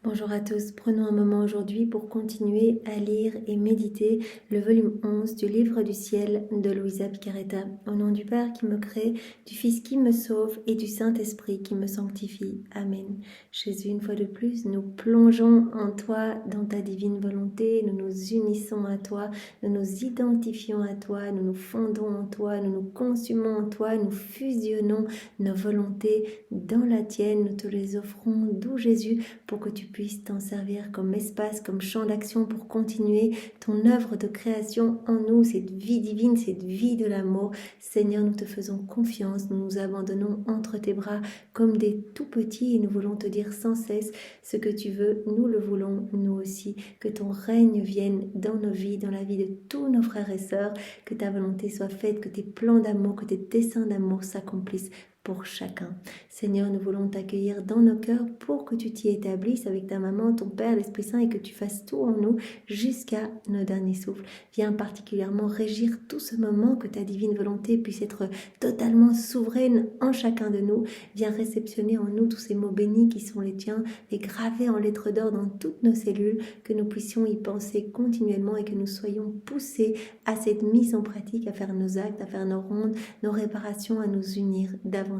Bonjour à tous, prenons un moment aujourd'hui pour continuer à lire et méditer le volume 11 du Livre du ciel de Luisa Picaretta. Au nom du Père qui me crée, du Fils qui me sauve et du Saint-Esprit qui me sanctifie. Amen. Jésus, une fois de plus, nous plongeons en toi, dans ta divine volonté, nous nous unissons à toi, nous nous identifions à toi, nous nous fondons en toi, nous nous consumons en toi, nous fusionnons nos volontés dans la tienne, nous te les offrons, doux Jésus, pour que tu puisses t'en servir comme espace, comme champ d'action pour continuer ton œuvre de création en nous, cette vie divine, cette vie de l'amour. Seigneur, nous te faisons confiance, nous nous abandonnons entre tes bras comme des tout petits et nous voulons te dire sans cesse ce que tu veux, nous le voulons, nous aussi. Que ton règne vienne dans nos vies, dans la vie de tous nos frères et sœurs, que ta volonté soit faite, que tes plans d'amour, que tes desseins d'amour s'accomplissent pour chacun. Seigneur, nous voulons t'accueillir dans nos cœurs pour que tu t'y établisses avec ta maman, ton Père, l'Esprit Saint et que tu fasses tout en nous jusqu'à nos derniers souffles. Viens particulièrement régir tout ce moment, que ta divine volonté puisse être totalement souveraine en chacun de nous. Viens réceptionner en nous tous ces mots bénis qui sont les tiens, les graver en lettres d'or dans toutes nos cellules, que nous puissions y penser continuellement et que nous soyons poussés à cette mise en pratique, à faire nos actes, à faire nos rondes, nos réparations, à nous unir davantage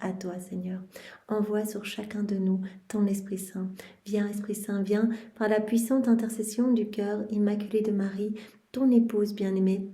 à toi, Seigneur. Envoie sur chacun de nous ton Esprit Saint. Viens, Esprit Saint, viens par la puissante intercession du cœur immaculé de Marie, ton épouse bien-aimée.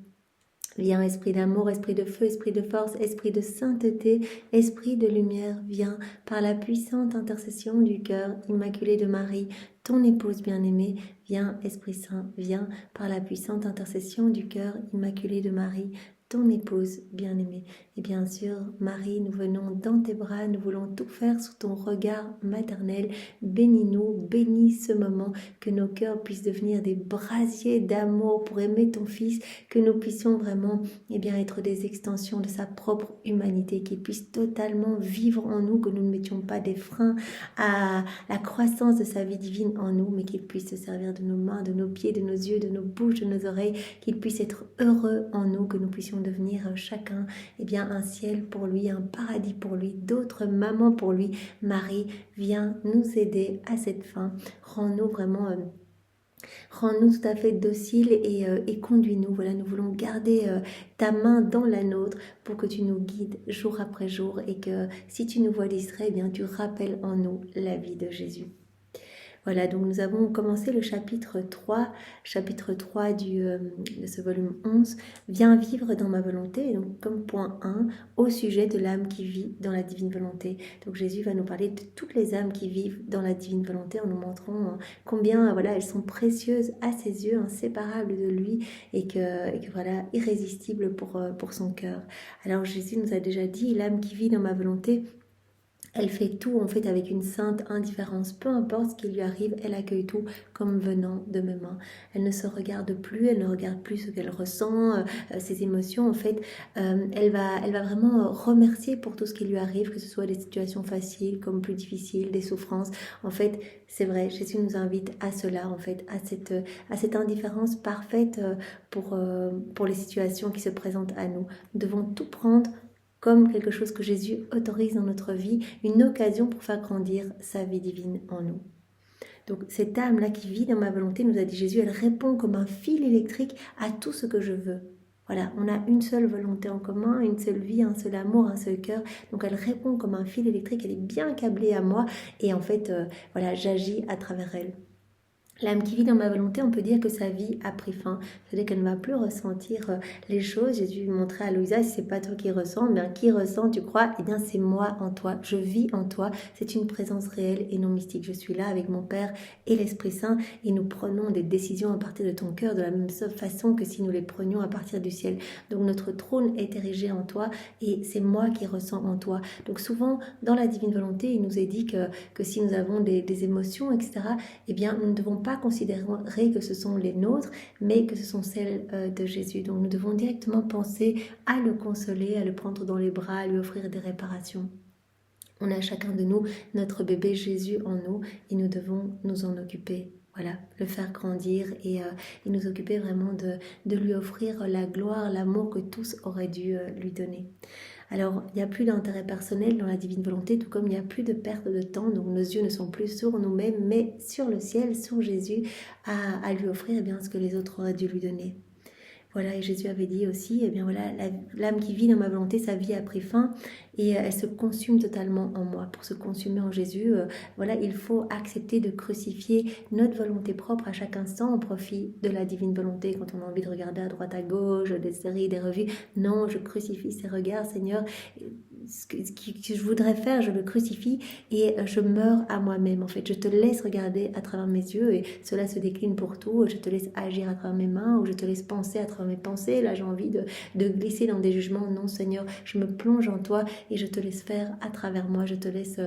Viens, esprit d'amour, esprit de feu, esprit de force, esprit de sainteté, esprit de lumière, viens par la puissante intercession du cœur immaculé de Marie, ton épouse bien-aimée. Viens, Esprit Saint, viens par la puissante intercession du cœur immaculé de Marie, ton épouse bien-aimée. Et bien sûr, Marie, nous venons dans tes bras, nous voulons tout faire sous ton regard maternel. Bénis-nous, bénis ce moment, que nos cœurs puissent devenir des brasiers d'amour pour aimer ton Fils, que nous puissions vraiment être des extensions de sa propre humanité, qu'il puisse totalement vivre en nous, que nous ne mettions pas des freins à la croissance de sa vie divine en nous, mais qu'il puisse se servir de nos mains, de nos pieds, de nos yeux, de nos bouches, de nos oreilles, qu'il puisse être heureux en nous, que nous puissions devenir chacun un ciel pour lui, un paradis pour lui, d'autres mamans pour lui. Marie, viens nous aider à cette fin. Rends-nous vraiment... Rends-nous tout à fait dociles et conduis-nous. Voilà, nous voulons garder ta main dans la nôtre pour que tu nous guides jour après jour et que si tu nous vois distraits, tu rappelles en nous la vie de Jésus. Voilà, donc nous avons commencé le chapitre 3 de ce volume 11, « Viens vivre dans ma volonté », donc comme point 1, au sujet de l'âme qui vit dans la divine volonté. Donc Jésus va nous parler de toutes les âmes qui vivent dans la divine volonté en nous montrant combien elles sont précieuses à ses yeux, inséparables de lui et que irrésistibles pour son cœur. Alors Jésus nous a déjà dit, l'âme qui vit dans ma volonté, elle fait tout en fait avec une sainte indifférence. Peu importe ce qui lui arrive, elle accueille tout comme venant de mes mains. Elle ne se regarde plus, elle ne regarde plus ce qu'elle ressent, ses émotions. En fait, elle va vraiment remercier pour tout ce qui lui arrive, que ce soit des situations faciles comme plus difficiles, des souffrances. En fait, c'est vrai, Jésus nous invite à cela, en fait, à cette indifférence parfaite pour les situations qui se présentent à nous. Nous devons tout prendre comme quelque chose que Jésus autorise dans notre vie, une occasion pour faire grandir sa vie divine en nous. Donc cette âme-là qui vit dans ma volonté, nous a dit Jésus, elle répond comme un fil électrique à tout ce que je veux. Voilà, on a une seule volonté en commun, une seule vie, un seul amour, un seul cœur. Donc elle répond comme un fil électrique, elle est bien câblée à moi et en fait, j'agis à travers elle. L'âme qui vit dans ma volonté, on peut dire que sa vie a pris fin, c'est-à-dire qu'elle ne va plus ressentir les choses. Jésus montrait à Louisa, si c'est pas toi qui ressens, qui ressent, tu crois, c'est moi en toi, je vis en toi, c'est une présence réelle et non mystique. Je suis là avec mon Père et l'Esprit Saint et nous prenons des décisions à partir de ton cœur de la même façon que si nous les prenions à partir du ciel. Donc notre trône est érigé en toi et c'est moi qui ressens en toi. Donc souvent, dans la divine volonté, il nous est dit que si nous avons des émotions, etc., nous ne devons pas considérer que ce sont les nôtres, mais que ce sont celles de Jésus. Donc nous devons directement penser à le consoler, à le prendre dans les bras, à lui offrir des réparations. On a chacun de nous notre bébé Jésus en nous et nous devons nous en occuper. Voilà, le faire grandir et nous occuper vraiment de lui offrir la gloire, l'amour que tous auraient dû lui donner. Alors, il n'y a plus d'intérêt personnel dans la divine volonté, tout comme il n'y a plus de perte de temps, donc nos yeux ne sont plus sur nous-mêmes, mais sur le ciel, sur Jésus, à lui offrir bien ce que les autres auraient dû lui donner. Voilà, et Jésus avait dit aussi, eh bien voilà, l'âme qui vit dans ma volonté, sa vie a pris fin et elle se consume totalement en moi. Pour se consumer en Jésus, voilà, il faut accepter de crucifier notre volonté propre à chaque instant au profit de la divine volonté. Quand on a envie de regarder à droite, à gauche, des séries, des revues, non, je crucifie ces regards, Seigneur. Ce que je voudrais faire, je le crucifie et je meurs à moi-même. En fait, je te laisse regarder à travers mes yeux et cela se décline pour tout. Je te laisse agir à travers mes mains ou je te laisse penser à travers mes pensées. Là, j'ai envie de glisser dans des jugements. Non, Seigneur, je me plonge en toi et je te laisse faire à travers moi. Je te laisse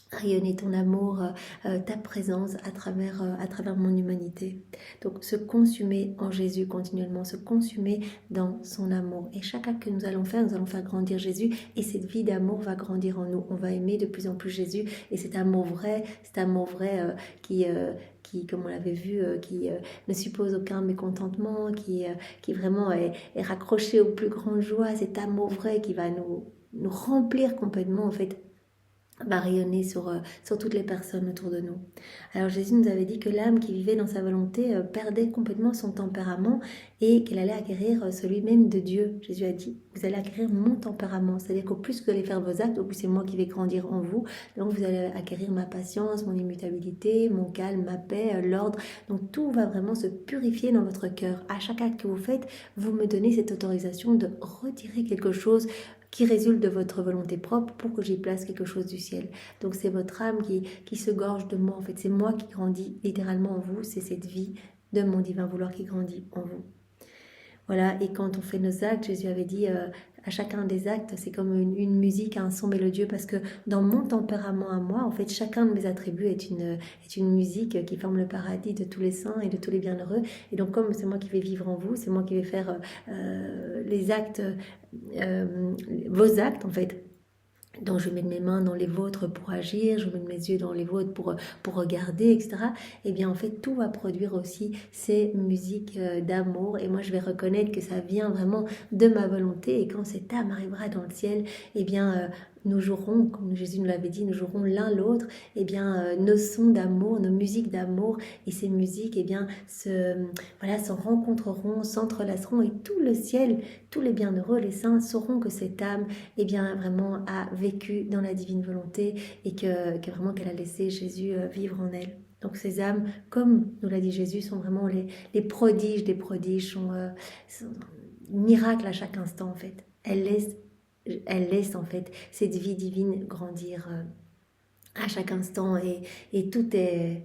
rayonner ton amour, ta présence à travers mon humanité. Donc se consumer en Jésus continuellement, se consumer dans son amour. Et chaque acte que nous allons faire grandir Jésus et cette vie d'amour va grandir en nous. On va aimer de plus en plus Jésus et cet amour vrai qui, comme on l'avait vu, qui ne suppose aucun mécontentement, qui vraiment est raccroché aux plus grandes joies, cet amour vrai qui va nous remplir complètement en fait, va rayonner sur toutes les personnes autour de nous. Alors Jésus nous avait dit que l'âme qui vivait dans sa volonté perdait complètement son tempérament et qu'elle allait acquérir celui même de Dieu. Jésus a dit, vous allez acquérir mon tempérament, c'est-à-dire qu'au plus que vous allez faire vos actes, au plus c'est moi qui vais grandir en vous, donc vous allez acquérir ma patience, mon immutabilité, mon calme, ma paix, l'ordre, donc tout va vraiment se purifier dans votre cœur. À chaque acte que vous faites, vous me donnez cette autorisation de retirer quelque chose qui résulte de votre volonté propre pour que j'y place quelque chose du ciel. Donc c'est votre âme qui se gorge de moi. En fait, c'est moi qui grandis littéralement en vous. C'est cette vie de mon divin vouloir qui grandit en vous. Voilà, et quand on fait nos actes, Jésus avait dit à chacun des actes, c'est comme une musique, un son mélodieux, parce que dans mon tempérament à moi, en fait, chacun de mes attributs est une musique qui forme le paradis de tous les saints et de tous les bienheureux. Et donc, comme c'est moi qui vais vivre en vous, c'est moi qui vais faire les actes, vos actes, en fait. Donc je mets mes mains dans les vôtres pour agir, je mets mes yeux dans les vôtres pour regarder, etc. Et bien en fait tout va produire aussi ces musiques d'amour et moi je vais reconnaître que ça vient vraiment de ma volonté et quand cette âme arrivera dans le ciel, et bien nous jouerons, comme Jésus nous l'avait dit, nous jouerons l'un l'autre, et bien nos sons d'amour, nos musiques d'amour et ces musiques, et bien se rencontreront, s'entrelaceront et tout le ciel, tous les bienheureux, les saints sauront que cette âme, et bien vraiment a vécu dans la divine volonté et que vraiment qu'elle a laissé Jésus vivre en elle. Donc ces âmes, comme nous l'a dit Jésus, sont vraiment les prodiges des prodiges, sont miracles à chaque instant en fait. Elles laissent en fait cette vie divine grandir à chaque instant et tout est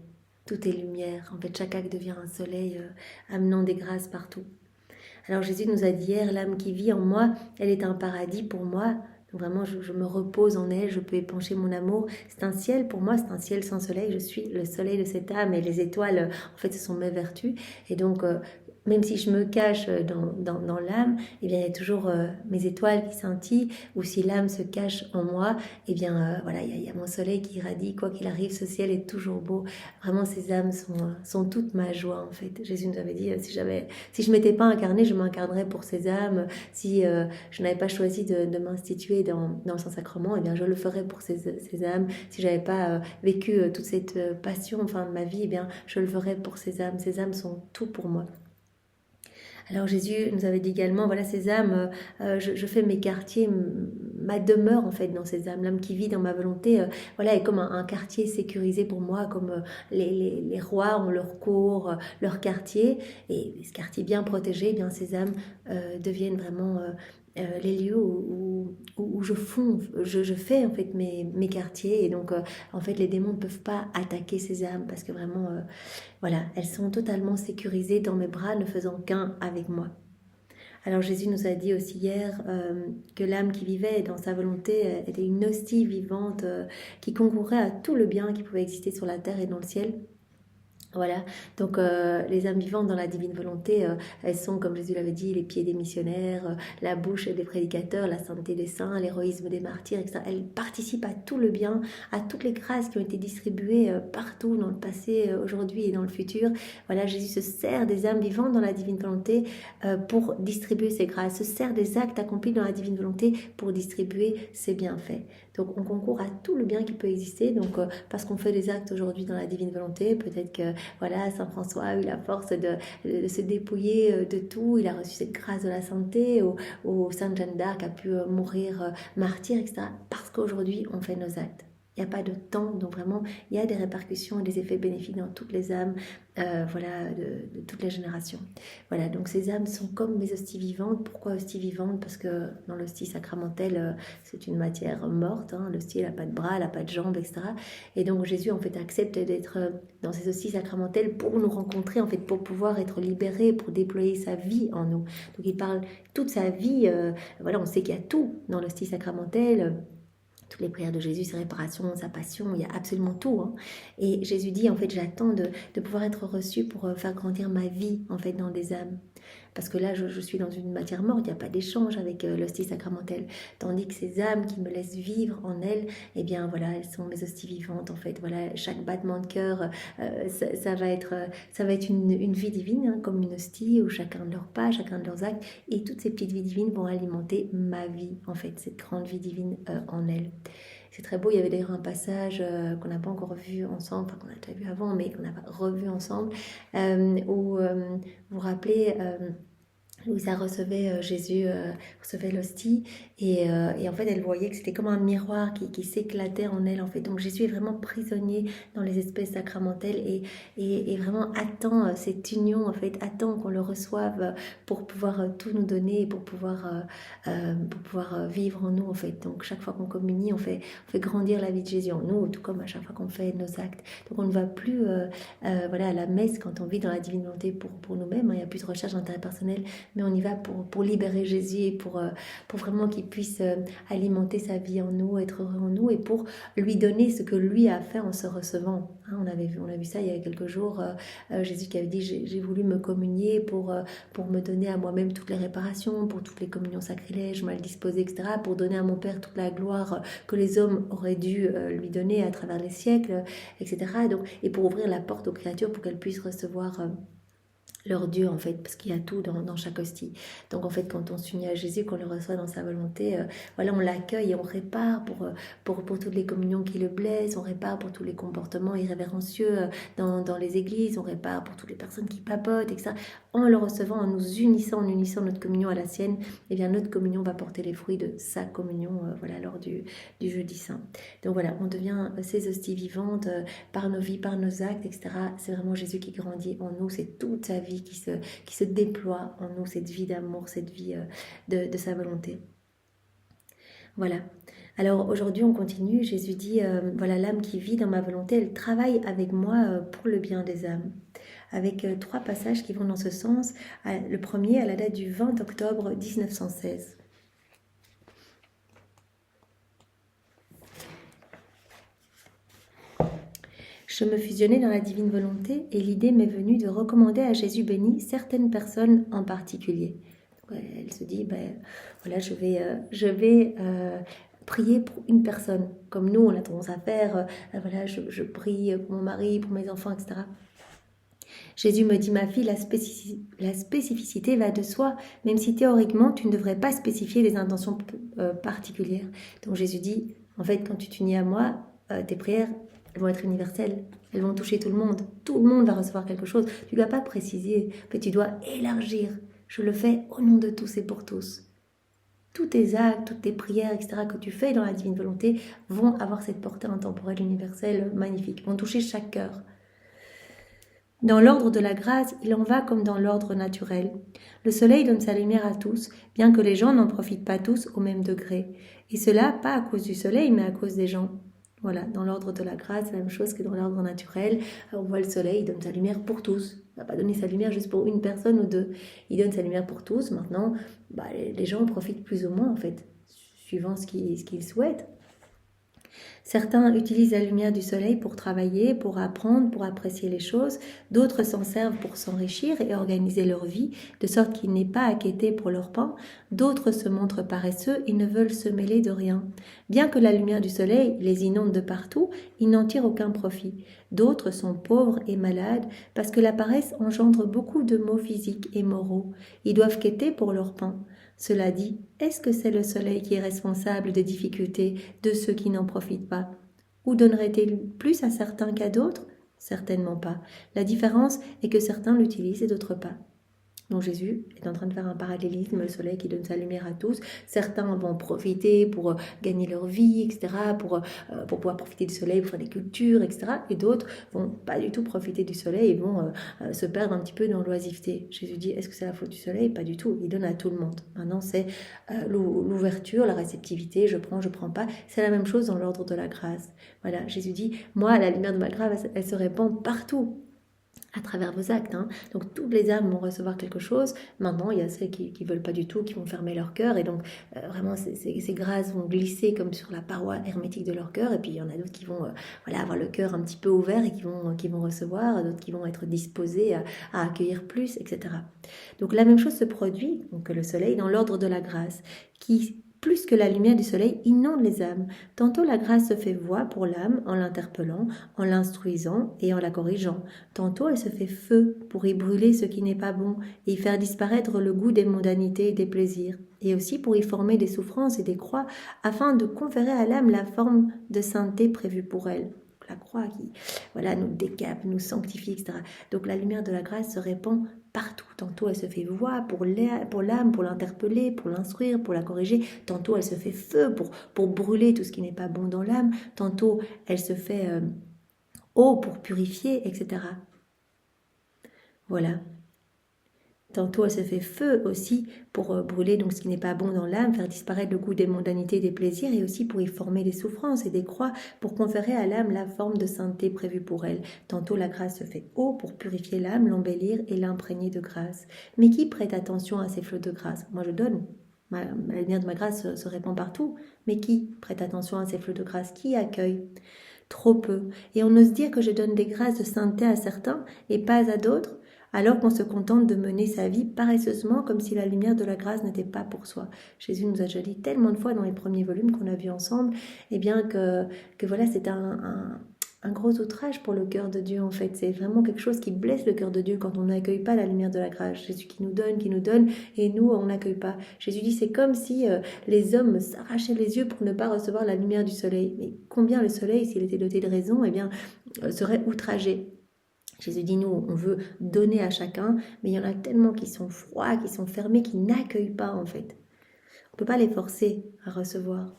lumière. En fait, chaque acte devient un soleil amenant des grâces partout. Alors Jésus nous a dit hier, l'âme qui vit en moi, elle est un paradis pour moi. Donc vraiment, je me repose en elle, je peux épancher mon amour. C'est un ciel, pour moi, c'est un ciel sans soleil. Je suis le soleil de cette âme et les étoiles, en fait, ce sont mes vertus. Et donc, même si je me cache dans l'âme, eh bien, il y a toujours mes étoiles qui scintillent. Ou si l'âme se cache en moi, eh bien, voilà, il y a mon soleil qui irradie. Quoi qu'il arrive, ce ciel est toujours beau. Vraiment, ces âmes sont toute ma joie, en fait. Jésus nous avait dit, si je ne m'étais pas incarnée, je m'incarnerais pour ces âmes. Si je n'avais pas choisi de m'instituer dans le Saint-Sacrement, eh bien, je le ferais pour ces âmes. Si je n'avais pas vécu toute cette passion enfin, de ma vie, eh bien, je le ferais pour ces âmes. Ces âmes sont tout pour moi. Alors Jésus nous avait dit également, voilà ces âmes, je fais mes quartiers, ma demeure en fait dans ces âmes, l'âme qui vit dans ma volonté, voilà est comme un quartier sécurisé pour moi, comme les rois ont leur cour, leur quartier, et ce quartier bien protégé, eh bien ces âmes deviennent vraiment les lieux où je fais en fait mes quartiers, et donc en fait les démons ne peuvent pas attaquer ces âmes parce que vraiment voilà, elles sont totalement sécurisées dans mes bras, ne faisant qu'un avec moi. Alors Jésus nous a dit aussi hier que l'âme qui vivait dans sa volonté était une hostie vivante qui concourait à tout le bien qui pouvait exister sur la terre et dans le ciel. Voilà, donc les âmes vivantes dans la divine volonté, elles sont, comme Jésus l'avait dit, les pieds des missionnaires, la bouche des prédicateurs, la sainteté des saints, l'héroïsme des martyrs, etc. Elles participent à tout le bien, à toutes les grâces qui ont été distribuées partout dans le passé, aujourd'hui et dans le futur. Voilà, Jésus se sert des âmes vivantes dans la divine volonté pour distribuer ses grâces, se sert des actes accomplis dans la divine volonté pour distribuer ses bienfaits. Donc on concourt à tout le bien qui peut exister, donc parce qu'on fait des actes aujourd'hui dans la divine volonté, peut-être que voilà, Saint François a eu la force de se dépouiller de tout, il a reçu cette grâce de la santé, ou Sainte Jeanne d'Arc a pu mourir martyr, etc. Parce qu'aujourd'hui, on fait nos actes. Il n'y a pas de temps, donc vraiment, il y a des répercussions et des effets bénéfiques dans toutes les âmes, voilà, de toutes les générations. Voilà, donc ces âmes sont comme mes hosties vivantes. Pourquoi hosties vivantes? Parce que dans l'hostie sacramentelle, c'est une matière morte, hein. L'hostie, elle n'a pas de bras, elle n'a pas de jambes, etc. Et donc Jésus, en fait, accepte d'être dans ces hosties sacramentelles pour nous rencontrer, en fait, pour pouvoir être libéré, pour déployer sa vie en nous. Donc il parle toute sa vie, voilà, on sait qu'il y a tout dans l'hostie sacramentelle, toutes les prières de Jésus, sa réparation, sa passion, il y a absolument tout, hein. Et Jésus dit, en fait, j'attends de pouvoir être reçu pour faire grandir ma vie, en fait, dans des âmes. Parce que là, je suis dans une matière morte, il n'y a pas d'échange avec l'hostie sacramentelle. Tandis que ces âmes qui me laissent vivre en elles, eh bien, voilà, elles sont mes hosties vivantes, en fait. Voilà, chaque battement de cœur, ça va être une vie divine, hein, comme une hostie, où chacun de leurs pas, chacun de leurs actes, et toutes ces petites vies divines vont alimenter ma vie, en fait, cette grande vie divine en elles. C'est très beau, il y avait d'ailleurs un passage qu'on n'a pas encore vu ensemble, enfin qu'on a déjà vu avant, mais qu'on n'a pas revu ensemble, où vous vous rappelez, Louisa recevait Jésus, recevait l'hostie, et en fait elle voyait que c'était comme un miroir qui s'éclatait en elle, en fait. Donc Jésus est vraiment prisonnier dans les espèces sacramentelles, et vraiment attend cette union, en fait, attend qu'on le reçoive pour pouvoir tout nous donner, pour pouvoir vivre en nous, en fait. Donc chaque fois qu'on communie, on fait grandir la vie de Jésus en nous, tout comme à chaque fois qu'on fait nos actes. Donc on ne va plus voilà, à la messe quand on vit dans la divine volonté pour nous-mêmes, hein. Il n'y a plus de recherche d'intérêt personnel, mais on y va pour libérer Jésus, et pour vraiment qu'il puisse alimenter sa vie en nous, être heureux en nous, et pour lui donner ce que lui a fait en se recevant, hein. On a vu ça il y a quelques jours, Jésus qui avait dit, j'ai voulu me communier pour me donner à moi-même toutes les réparations, pour toutes les communions sacrilèges mal disposées, etc., pour donner à mon Père toute la gloire que les hommes auraient dû lui donner à travers les siècles, etc. Et pour ouvrir la porte aux créatures pour qu'elles puissent recevoir leur Dieu, en fait, parce qu'il y a tout dans chaque hostie. Donc en fait, quand on s'unit à Jésus, qu'on le reçoit dans sa volonté, voilà, on l'accueille et on répare pour toutes les communions qui le blessent, on répare pour tous les comportements irrévérencieux dans les églises, on répare pour toutes les personnes qui papotent, etc. En le recevant, en unissant notre communion à la sienne, eh bien notre communion va porter les fruits de sa communion, voilà, lors du jeudi saint. Donc voilà, on devient ces hosties vivantes par nos vies, par nos actes, etc. C'est vraiment Jésus qui grandit en nous, c'est toute sa vie qui se déploie en nous, cette vie d'amour, cette vie de sa volonté. Voilà. Alors aujourd'hui on continue, Jésus dit, voilà, l'âme qui vit dans ma volonté, elle travaille avec moi pour le bien des âmes. Avec 3 passages qui vont dans ce sens. Le premier à la date du 20 octobre 1916. Je me fusionnais dans la divine volonté et l'idée m'est venue de recommander à Jésus béni certaines personnes en particulier. Donc, elle se dit, ben, voilà, je vais prier pour une personne, comme nous on a tendance à faire, voilà, je prie pour mon mari, pour mes enfants, etc. Jésus me dit, ma fille, la spécificité va de soi, même si théoriquement tu ne devrais pas spécifier des intentions particulières. Donc Jésus dit, en fait, quand tu t'unis à moi, tes prières, elles vont être universelles, elles vont toucher tout le monde. Tout le monde va recevoir quelque chose. Tu ne dois pas préciser, mais tu dois élargir. Je le fais au nom de tous et pour tous. Tous tes actes, toutes tes prières, etc., que tu fais dans la divine volonté vont avoir cette portée intemporelle, universelle, magnifique, vont toucher chaque cœur. Dans l'ordre de la grâce, il en va comme dans l'ordre naturel. Le soleil donne sa lumière à tous, bien que les gens n'en profitent pas tous au même degré. Et cela, pas à cause du soleil, mais à cause des gens. Voilà, dans l'ordre de la grâce, c'est la même chose que dans l'ordre naturel. On voit le soleil, il donne sa lumière pour tous. Il ne va pas donner sa lumière juste pour une personne ou deux. Il donne sa lumière pour tous. Maintenant, les gens en profitent plus ou moins, en fait, suivant ce qu'ils souhaitent. Certains utilisent la lumière du soleil pour travailler, pour apprendre, pour apprécier les choses. D'autres s'en servent pour s'enrichir et organiser leur vie, de sorte qu'il n'est pas à quêter pour leur pain. D'autres se montrent paresseux et ne veulent se mêler de rien. Bien que la lumière du soleil les inonde de partout, ils n'en tirent aucun profit. D'autres sont pauvres et malades parce que la paresse engendre beaucoup de maux physiques et moraux. Ils doivent quêter pour leur pain. Cela dit, est-ce que c'est le soleil qui est responsable des difficultés de ceux qui n'en profitent pas? Ou donnerait-il plus à certains qu'à d'autres? Certainement pas. La différence est que certains l'utilisent et d'autres pas. Donc Jésus est en train de faire un parallélisme, le soleil qui donne sa lumière à tous. Certains vont profiter pour gagner leur vie, etc., pour pouvoir profiter du soleil, pour faire des cultures, etc. Et d'autres vont pas du tout profiter du soleil et vont se perdre un petit peu dans l'oisiveté. Jésus dit, est-ce que c'est la faute du soleil? Pas du tout, il donne à tout le monde. Maintenant, c'est l'ouverture, la réceptivité, je prends pas. C'est la même chose dans l'ordre de la grâce. Voilà, Jésus dit, moi, la lumière de ma grâce, elle se répand partout, à travers vos actes. Donc toutes les âmes vont recevoir quelque chose. Maintenant, il y a celles qui ne veulent pas du tout, qui vont fermer leur cœur. Et donc, vraiment, ces grâces vont glisser comme sur la paroi hermétique de leur cœur. Et puis, il y en a d'autres qui vont avoir le cœur un petit peu ouvert et qui vont recevoir. D'autres qui vont être disposés à accueillir plus, etc. Donc, la même chose se produit, donc le soleil, dans l'ordre de la grâce, qui plus que la lumière du soleil, inonde les âmes. Tantôt la grâce se fait voix pour l'âme en l'interpellant, en l'instruisant et en la corrigeant. Tantôt elle se fait feu pour y brûler ce qui n'est pas bon et y faire disparaître le goût des mondanités et des plaisirs. Et aussi pour y former des souffrances et des croix afin de conférer à l'âme la forme de sainteté prévue pour elle. La croix qui nous décape, nous sanctifie, etc. Donc la lumière de la grâce se répand partout. Tantôt elle se fait voix pour l'âme, pour l'interpeller, pour l'instruire, pour la corriger. Tantôt elle se fait feu pour brûler tout ce qui n'est pas bon dans l'âme. Tantôt elle se fait eau pour purifier, etc. Voilà. Tantôt elle se fait feu aussi pour brûler donc ce qui n'est pas bon dans l'âme, faire disparaître le goût des mondanités et des plaisirs, et aussi pour y former des souffrances et des croix, pour conférer à l'âme la forme de sainteté prévue pour elle. Tantôt la grâce se fait eau pour purifier l'âme, l'embellir et l'imprégner de grâce. Mais qui prête attention à ces flots de grâce? Moi je donne. La lumière de ma grâce se répand partout. Mais qui prête attention à ces flots de grâce? Qui accueille? Trop peu. Et on ose dire que je donne des grâces de sainteté à certains et pas à d'autres, alors qu'on se contente de mener sa vie paresseusement comme si la lumière de la grâce n'était pas pour soi. Jésus nous a déjà dit tellement de fois dans les premiers volumes qu'on a vus ensemble, que voilà, c'est un gros outrage pour le cœur de Dieu en fait. C'est vraiment quelque chose qui blesse le cœur de Dieu quand on n'accueille pas la lumière de la grâce. Jésus qui nous donne, et nous on n'accueille pas. Jésus dit c'est comme si les hommes s'arrachaient les yeux pour ne pas recevoir la lumière du soleil. Mais combien le soleil, s'il était doté de raison, serait outragé. Jésus dit, nous, on veut donner à chacun, mais il y en a tellement qui sont froids, qui sont fermés, qui n'accueillent pas en fait. On ne peut pas les forcer à recevoir.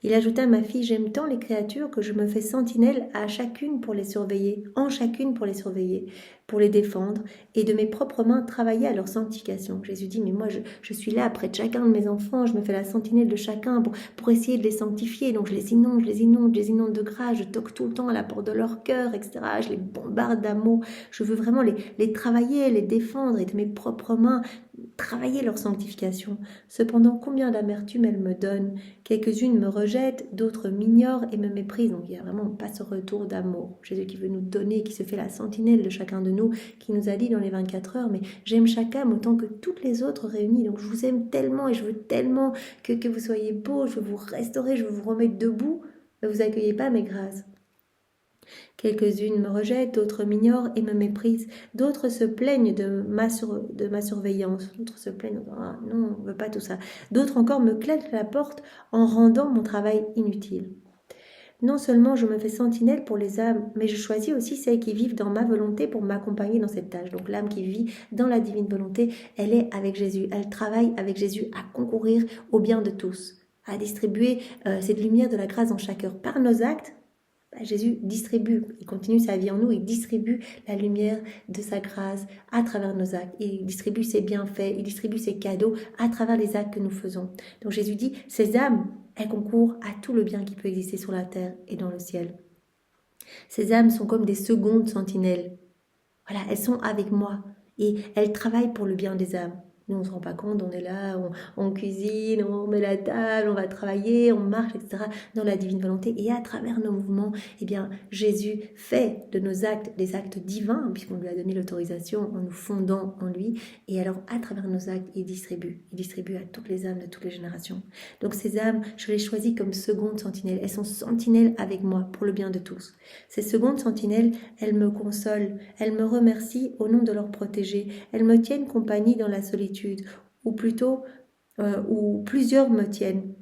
Il ajouta, ma fille, j'aime tant les créatures que je me fais sentinelle à chacune pour les surveiller, en chacune pour les surveiller, pour les défendre, et de mes propres mains travailler à leur sanctification. Jésus dit, mais moi je suis là près de chacun de mes enfants, je me fais la sentinelle de chacun pour essayer de les sanctifier, donc je les inonde de grâce, je toque tout le temps à la porte de leur cœur, etc. Je les bombarde d'amour, je veux vraiment les travailler, les défendre, et de mes propres mains travailler leur sanctification. Cependant, combien d'amertume elles me donnent. Quelques-unes me rejettent, d'autres m'ignorent et me méprisent. Donc il n'y a vraiment pas ce retour d'amour. Jésus qui veut nous donner, qui se fait la sentinelle de chacun de nous, qui nous a dit dans les 24 heures, mais j'aime chaque âme autant que toutes les autres réunies. Donc je vous aime tellement et je veux tellement que vous soyez beaux, je veux vous restaurer, je veux vous remettre debout. Ne vous accueillez pas mes grâces. Quelques-unes me rejettent, d'autres m'ignorent et me méprisent. D'autres se plaignent de ma surveillance. D'autres se plaignent, ah, non, on ne veut pas tout ça. D'autres encore me claquent la porte en rendant mon travail inutile. Non seulement je me fais sentinelle pour les âmes, mais je choisis aussi celles qui vivent dans ma volonté pour m'accompagner dans cette tâche. Donc l'âme qui vit dans la divine volonté, elle est avec Jésus. Elle travaille avec Jésus à concourir au bien de tous, à distribuer cette lumière de la grâce dans chaque heure. Par nos actes, Jésus distribue, il continue sa vie en nous, il distribue la lumière de sa grâce à travers nos actes, il distribue ses bienfaits, il distribue ses cadeaux à travers les actes que nous faisons. Donc Jésus dit, ces âmes, elles concourent à tout le bien qui peut exister sur la terre et dans le ciel. Ces âmes sont comme des secondes sentinelles. Voilà, elles sont avec moi et elles travaillent pour le bien des âmes. Nous, on ne se rend pas compte, on est là, on cuisine, on met la table, on va travailler, on marche, etc. dans la divine volonté. Et à travers nos mouvements, eh bien, Jésus fait de nos actes des actes divins, puisqu'on lui a donné l'autorisation en nous fondant en lui. Et alors, à travers nos actes, il distribue. Il distribue à toutes les âmes de toutes les générations. Donc ces âmes, je les choisis comme secondes sentinelles. Elles sont sentinelles avec moi pour le bien de tous. Ces secondes sentinelles, elles me consolent, elles me remercient au nom de leur protégé. Elles me tiennent compagnie dans la solitude, ou plutôt, où plusieurs me tiennent.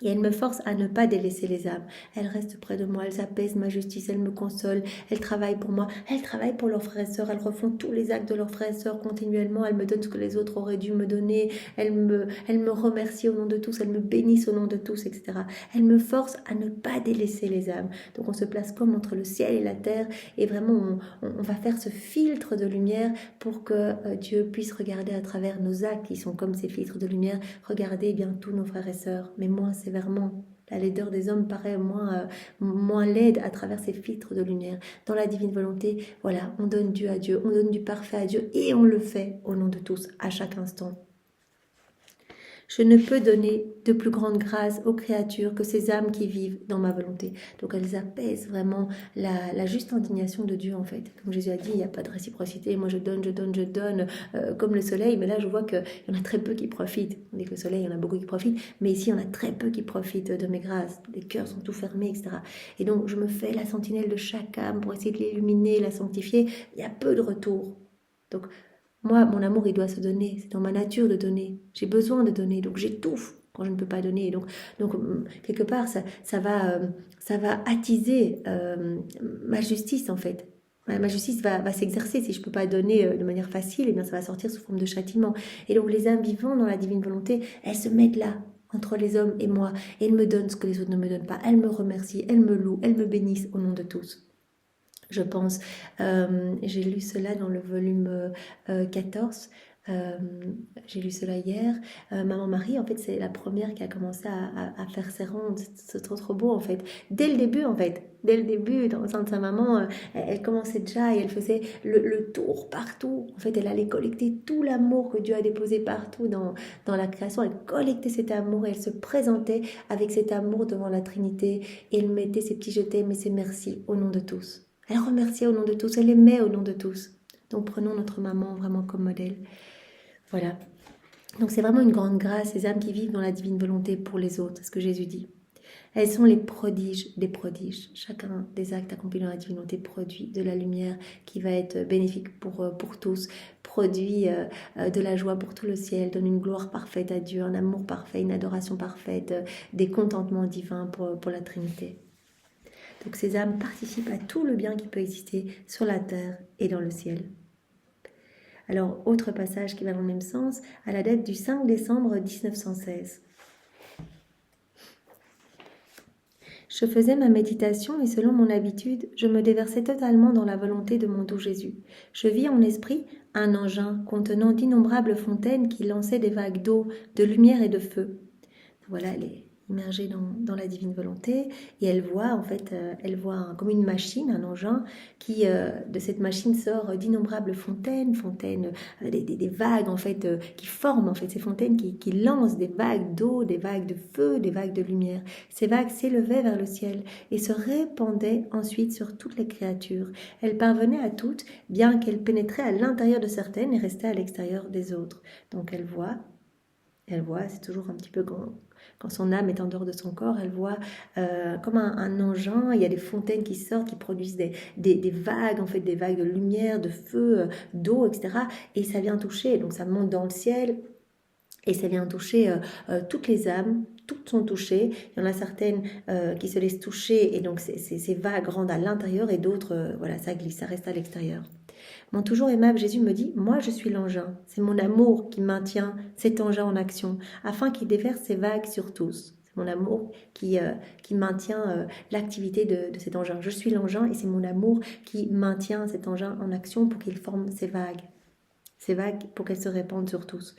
Et elles me forcent à ne pas délaisser les âmes. Elles restent près de moi, elles apaisent ma justice, elles me consolent, elles travaillent pour moi, elles travaillent pour leurs frères et sœurs, elles refont tous les actes de leurs frères et sœurs continuellement, elles me donnent ce que les autres auraient dû me donner, elles me remercient au nom de tous, elles me bénissent au nom de tous, etc. Elles me forcent à ne pas délaisser les âmes. Donc on se place comme entre le ciel et la terre, et vraiment on va faire ce filtre de lumière pour que Dieu puisse regarder à travers nos actes qui sont comme ces filtres de lumière, regarder bien tous nos frères et sœurs, mais moins sévèrement. La laideur des hommes paraît moins laide à travers ces filtres de lumière. Dans la divine volonté, voilà, on donne Dieu à Dieu, on donne du parfait à Dieu et on le fait au nom de tous, à chaque instant. Je ne peux donner de plus grande grâce aux créatures que ces âmes qui vivent dans ma volonté. Donc elles apaisent vraiment la juste indignation de Dieu en fait. Comme Jésus a dit, il n'y a pas de réciprocité. Moi je donne, comme le soleil. Mais là je vois qu'il y en a très peu qui profitent. On dit que le soleil, il y en a beaucoup qui profitent. Mais ici, il y en a très peu qui profitent de mes grâces. Les cœurs sont tout fermés, etc. Et donc je me fais la sentinelle de chaque âme pour essayer de l'illuminer, la sanctifier. Il y a peu de retour. Donc moi, mon amour, il doit se donner. C'est dans ma nature de donner. J'ai besoin de donner, donc j'étouffe quand je ne peux pas donner. Donc quelque part, ça va attiser ma justice, en fait. Ma justice va s'exercer. Si je ne peux pas donner de manière facile, eh bien, ça va sortir sous forme de châtiment. Et donc, les âmes vivant dans la divine volonté, elles se mettent là, entre les hommes et moi. Et elles me donnent ce que les autres ne me donnent pas. Elles me remercient, elles me louent, elles me bénissent au nom de tous. Je pense. J'ai lu cela dans le volume 14. J'ai lu cela hier. Maman Marie, en fait, c'est la première qui a commencé à faire ses rondes. C'est trop beau, en fait. Dès le début, en fait. Dès le début, dans le sein de sa maman, elle commençait déjà et elle faisait le tour partout. En fait, elle allait collecter tout l'amour que Dieu a déposé partout dans la création. Elle collectait cet amour et elle se présentait avec cet amour devant la Trinité. Et elle mettait ses petits je t'aime et ses merci au nom de tous. Elle remerciait au nom de tous, elle aimait au nom de tous. Donc prenons notre maman vraiment comme modèle. Voilà. Donc c'est vraiment une grande grâce, ces âmes qui vivent dans la divine volonté pour les autres, c'est ce que Jésus dit. Elles sont les prodiges des prodiges. Chacun des actes accomplis dans la divine volonté produit de la lumière qui va être bénéfique pour tous, produit de la joie pour tout le ciel, donne une gloire parfaite à Dieu, un amour parfait, une adoration parfaite, des contentements divins pour la Trinité. Donc ces âmes participent à tout le bien qui peut exister sur la terre et dans le ciel. Alors, autre passage qui va dans le même sens, à la date du 5 décembre 1916. Je faisais ma méditation et selon mon habitude, je me déversais totalement dans la volonté de mon doux Jésus. Je vis en esprit un engin contenant d'innombrables fontaines qui lançaient des vagues d'eau, de lumière et de feu. Voilà, elle est immergée dans la divine volonté et elle voit comme une machine, un engin qui de cette machine sort d'innombrables fontaines, des vagues en fait qui forment en fait ces fontaines qui lancent des vagues d'eau, des vagues de feu, des vagues de lumière. Ces vagues s'élevaient vers le ciel et se répandaient ensuite sur toutes les créatures. Elles parvenaient à toutes, bien qu'elles pénétraient à l'intérieur de certaines et restaient à l'extérieur des autres. Donc elle voit, c'est toujours un petit peu quand son âme est en dehors de son corps, elle voit comme un engin, il y a des fontaines qui sortent, qui produisent des vagues, en fait, des vagues de lumière, de feu, d'eau, etc. Et ça vient toucher, donc ça monte dans le ciel, et ça vient toucher toutes les âmes, toutes sont touchées. Il y en a certaines qui se laissent toucher, et donc ces vagues rendent à l'intérieur, et d'autres, ça glisse, ça reste à l'extérieur. Mon toujours aimable Jésus me dit, moi je suis l'engin, c'est mon amour qui maintient cet engin en action, afin qu'il déverse ses vagues sur tous. C'est mon amour qui maintient l'activité de cet engin. Je suis l'engin et c'est mon amour qui maintient cet engin en action pour qu'il forme ces vagues pour qu'elles se répandent sur tous.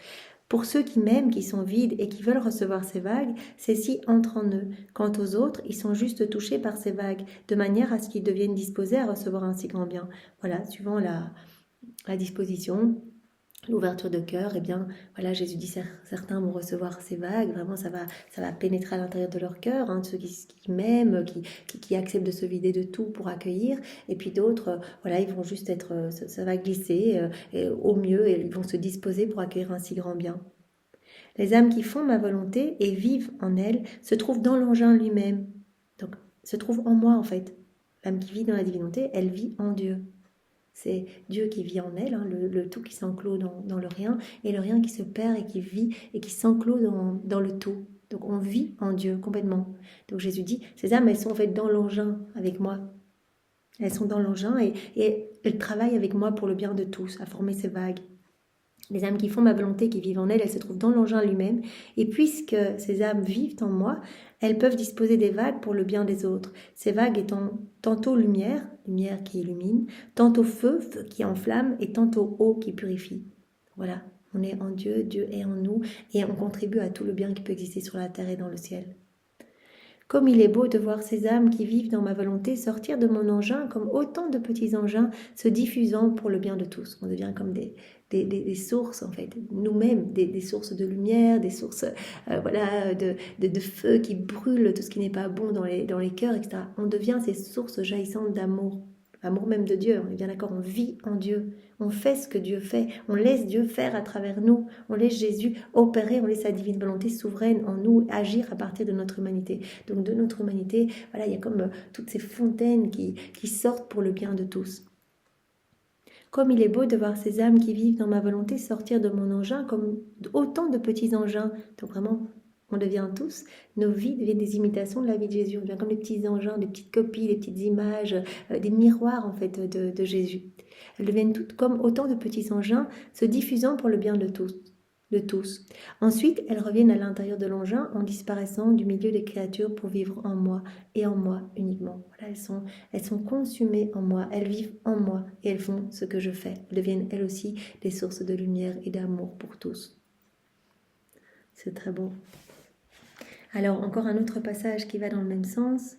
Pour ceux qui m'aiment, qui sont vides et qui veulent recevoir ces vagues, celles-ci entrent en eux. Quant aux autres, ils sont juste touchés par ces vagues, de manière à ce qu'ils deviennent disposés à recevoir un si grand bien. Voilà, suivant la disposition. l'ouverture de cœur, et bien voilà, Jésus dit certains vont recevoir ces vagues, vraiment ça va pénétrer à l'intérieur de leur cœur, hein, ceux qui m'aiment, qui acceptent de se vider de tout pour accueillir, et puis d'autres, voilà, ils vont juste être, ça va glisser et au mieux, et ils vont se disposer pour accueillir un si grand bien. Les âmes qui font ma volonté et vivent en elle se trouvent dans l'engin lui-même, donc se trouvent en moi en fait. L'âme qui vit dans la divinité, elle vit en Dieu. C'est Dieu qui vit en elle, hein, le tout qui s'enclôt dans le rien, et le rien qui se perd et qui vit et qui s'enclôt dans le tout. Donc on vit en Dieu complètement. Donc Jésus dit, ces âmes, elles sont en fait dans l'engin avec moi. Elles sont dans l'engin et elles travaillent avec moi pour le bien de tous, à former ces vagues. Les âmes qui font ma volonté, qui vivent en elles, elles se trouvent dans l'engin lui-même. Et puisque ces âmes vivent en moi, elles peuvent disposer des vagues pour le bien des autres. Ces vagues étant tantôt lumière, lumière qui illumine, tantôt feu, feu qui enflamme, et tantôt eau qui purifie. Voilà, on est en Dieu, Dieu est en nous, et on contribue à tout le bien qui peut exister sur la terre et dans le ciel. Comme il est beau de voir ces âmes qui vivent dans ma volonté sortir de mon engin comme autant de petits engins se diffusant pour le bien de tous. On devient comme des sources, en fait, nous-mêmes, des sources de lumière, des sources voilà, de feu qui brûlent tout ce qui n'est pas bon dans les cœurs, etc. On devient ces sources jaillissantes d'amour. Amour même de Dieu, on est bien d'accord, on vit en Dieu, on fait ce que Dieu fait, on laisse Dieu faire à travers nous, on laisse Jésus opérer, on laisse sa divine volonté souveraine en nous agir à partir de notre humanité. Donc de notre humanité, voilà, il y a comme toutes ces fontaines qui sortent pour le bien de tous. Comme il est beau de voir ces âmes qui vivent dans ma volonté sortir de mon engin comme autant de petits engins, donc vraiment on devient tous, nos vies deviennent des imitations de la vie de Jésus. On devient comme des petits engins, des petites copies, des petites images, des miroirs en fait de Jésus. Elles deviennent toutes comme autant de petits engins se diffusant pour le bien de tous. Ensuite, elles reviennent à l'intérieur de l'engin en disparaissant du milieu des créatures pour vivre en moi et en moi uniquement. Voilà, elles sont consumées en moi, elles vivent en moi et elles font ce que je fais. Elles deviennent elles aussi des sources de lumière et d'amour pour tous. C'est très beau. Alors, encore un autre passage qui va dans le même sens,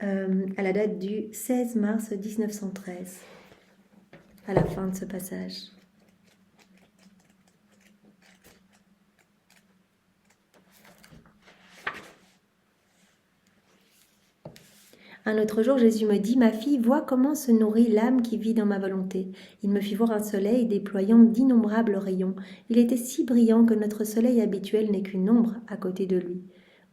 à la date du 16 mars 1913, à la fin de ce passage. Un autre jour, Jésus me dit, « Ma fille, vois comment se nourrit l'âme qui vit dans ma volonté. » Il me fit voir un soleil déployant d'innombrables rayons. Il était si brillant que notre soleil habituel n'est qu'une ombre à côté de lui.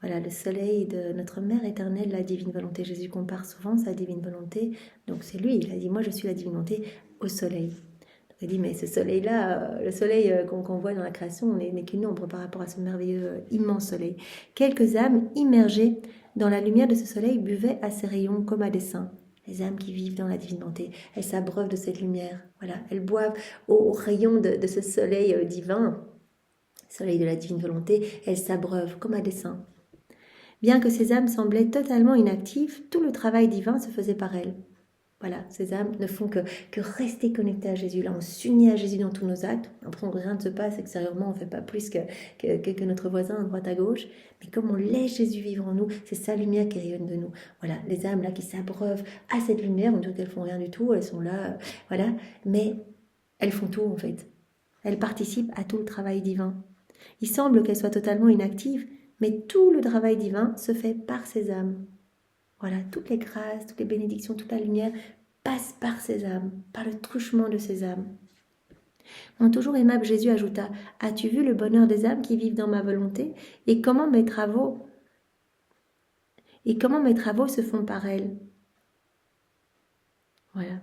Voilà, le soleil de notre Mère éternelle, la divine volonté. Jésus compare souvent sa divine volonté. Donc c'est lui, il a dit, « Moi, je suis la divine volonté au soleil. » Il dit, mais ce soleil-là, le soleil qu'on voit dans la création n'est qu'une ombre par rapport à ce merveilleux, immense soleil. Quelques âmes immergées dans la lumière de ce soleil buvaient à ses rayons comme à des saints. Les âmes qui vivent dans la divinité, elles s'abreuvent de cette lumière. Voilà, elles boivent aux rayons de ce soleil divin, soleil de la divine volonté, elles s'abreuvent comme à des saints. Bien que ces âmes semblaient totalement inactives, tout le travail divin se faisait par elles. Voilà, ces âmes ne font que rester connectées à Jésus. Là, on s'unit à Jésus dans tous nos actes. Après, rien ne se passe extérieurement, on ne fait pas plus que notre voisin à droite à gauche. Mais comme on laisse Jésus vivre en nous, c'est sa lumière qui rayonne de nous. Voilà, les âmes là qui s'abreuvent à cette lumière, on dirait qu'elles font rien du tout, elles sont là, voilà. Mais elles font tout en fait. Elles participent à tout le travail divin. Il semble qu'elles soient totalement inactives, mais tout le travail divin se fait par ces âmes. Voilà, toutes les grâces, toutes les bénédictions, toute la lumière passe par ces âmes, par le truchement de ces âmes. Mon toujours aimable Jésus ajouta, « As-tu vu le bonheur des âmes qui vivent dans ma volonté et comment mes travaux se font par elles ?» Voilà.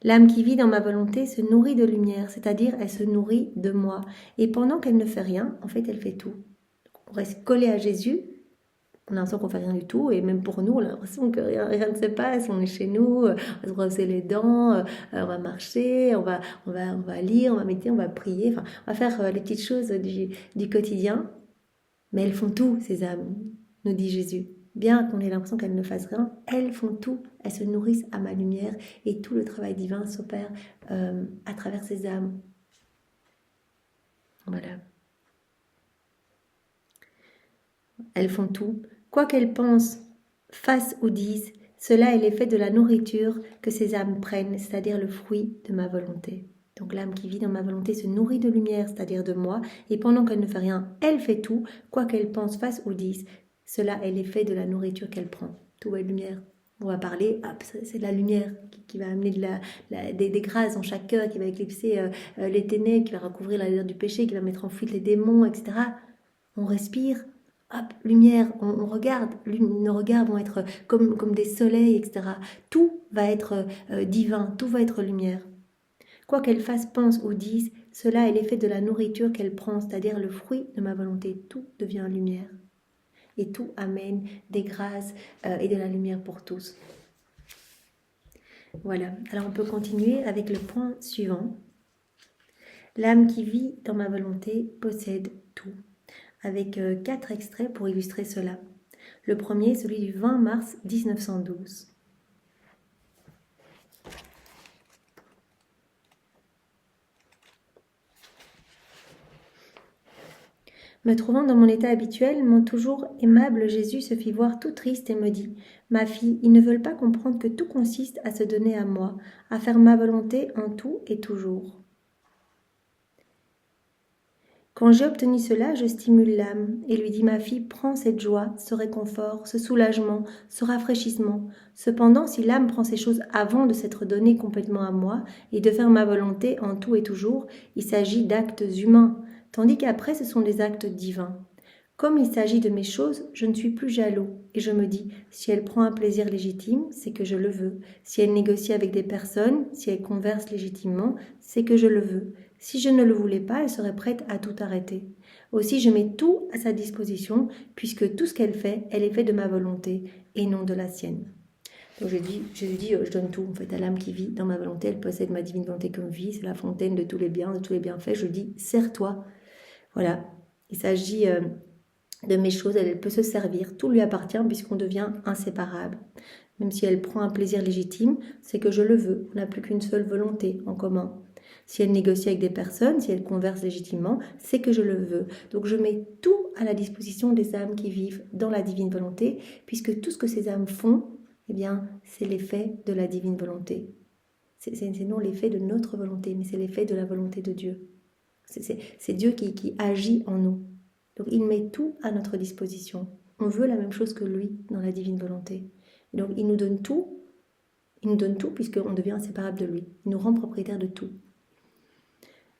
L'âme qui vit dans ma volonté se nourrit de lumière, c'est-à-dire elle se nourrit de moi. Et pendant qu'elle ne fait rien, en fait, elle fait tout. On reste collé à Jésus. On a l'impression qu'on fait rien du tout, et même pour nous, on a l'impression que rien ne se passe. On est chez nous, on va se brosser les dents, on va marcher, on va lire, on va méditer, on va prier. Enfin, on va faire les petites choses du quotidien. Mais elles font tout, ces âmes, nous dit Jésus. Bien qu'on ait l'impression qu'elles ne fassent rien, elles font tout. Elles se nourrissent à ma lumière, et tout le travail divin s'opère à travers ces âmes. Voilà. Elles font tout. Quoi qu'elles pensent, fassent ou disent, cela est l'effet de la nourriture que ces âmes prennent, c'est-à-dire le fruit de ma volonté. Donc l'âme qui vit dans ma volonté se nourrit de lumière, c'est-à-dire de moi, et pendant qu'elle ne fait rien, elle fait tout, quoi qu'elle pense, fasse ou dise. Cela est l'effet de la nourriture qu'elle prend. Tout va être lumière. On va parler, hop, c'est de la lumière qui va amener des grâces en chaque cœur, qui va éclipser les ténèbres, qui va recouvrir la lumière du péché, qui va mettre en fuite les démons, etc. On respire, hop, lumière, on regarde, nos regards vont être comme des soleils, etc. Tout va être divin, tout va être lumière. Quoi qu'elle fasse, pense ou dise, cela est l'effet de la nourriture qu'elle prend, c'est-à-dire le fruit de ma volonté. Tout devient lumière. Et tout amène des grâces et de la lumière pour tous. Voilà, alors on peut continuer avec le point suivant. L'âme qui vit dans ma volonté possède tout. Avec 4 extraits pour illustrer cela. Le premier, celui du 20 mars 1912. Me trouvant dans mon état habituel, mon toujours aimable Jésus se fit voir tout triste et me dit « Ma fille, ils ne veulent pas comprendre que tout consiste à se donner à moi, à faire ma volonté en tout et toujours. » Quand j'ai obtenu cela, je stimule l'âme et lui dis « Ma fille, prends cette joie, ce réconfort, ce soulagement, ce rafraîchissement. Cependant, si l'âme prend ces choses avant de s'être donnée complètement à moi et de faire ma volonté en tout et toujours, il s'agit d'actes humains. » Tandis qu'après, ce sont des actes divins. Comme il s'agit de mes choses, je ne suis plus jaloux, et je me dis, si elle prend un plaisir légitime, c'est que je le veux. Si elle négocie avec des personnes, si elle converse légitimement, c'est que je le veux. Si je ne le voulais pas, elle serait prête à tout arrêter. Aussi, je mets tout à sa disposition, puisque tout ce qu'elle fait, elle est fait de ma volonté, et non de la sienne. Donc Jésus dit, je donne tout en fait à l'âme qui vit dans ma volonté, elle possède ma divine volonté comme vie, c'est la fontaine de tous les biens, de tous les bienfaits. Je dis, sers-toi. Voilà, il s'agit de mes choses, elle peut se servir, tout lui appartient puisqu'on devient inséparable. Même si elle prend un plaisir légitime, c'est que je le veux, on n'a plus qu'une seule volonté en commun. Si elle négocie avec des personnes, si elle converse légitimement, c'est que je le veux. Donc je mets tout à la disposition des âmes qui vivent dans la divine volonté, puisque tout ce que ces âmes font, eh bien, c'est l'effet de la divine volonté. C'est non l'effet de notre volonté, mais c'est l'effet de la volonté de Dieu. C'est Dieu qui agit en nous. Donc il met tout à notre disposition. On veut la même chose que lui dans la divine volonté. Et donc il nous donne tout puisqu'on devient inséparable de lui. Il nous rend propriétaires de tout.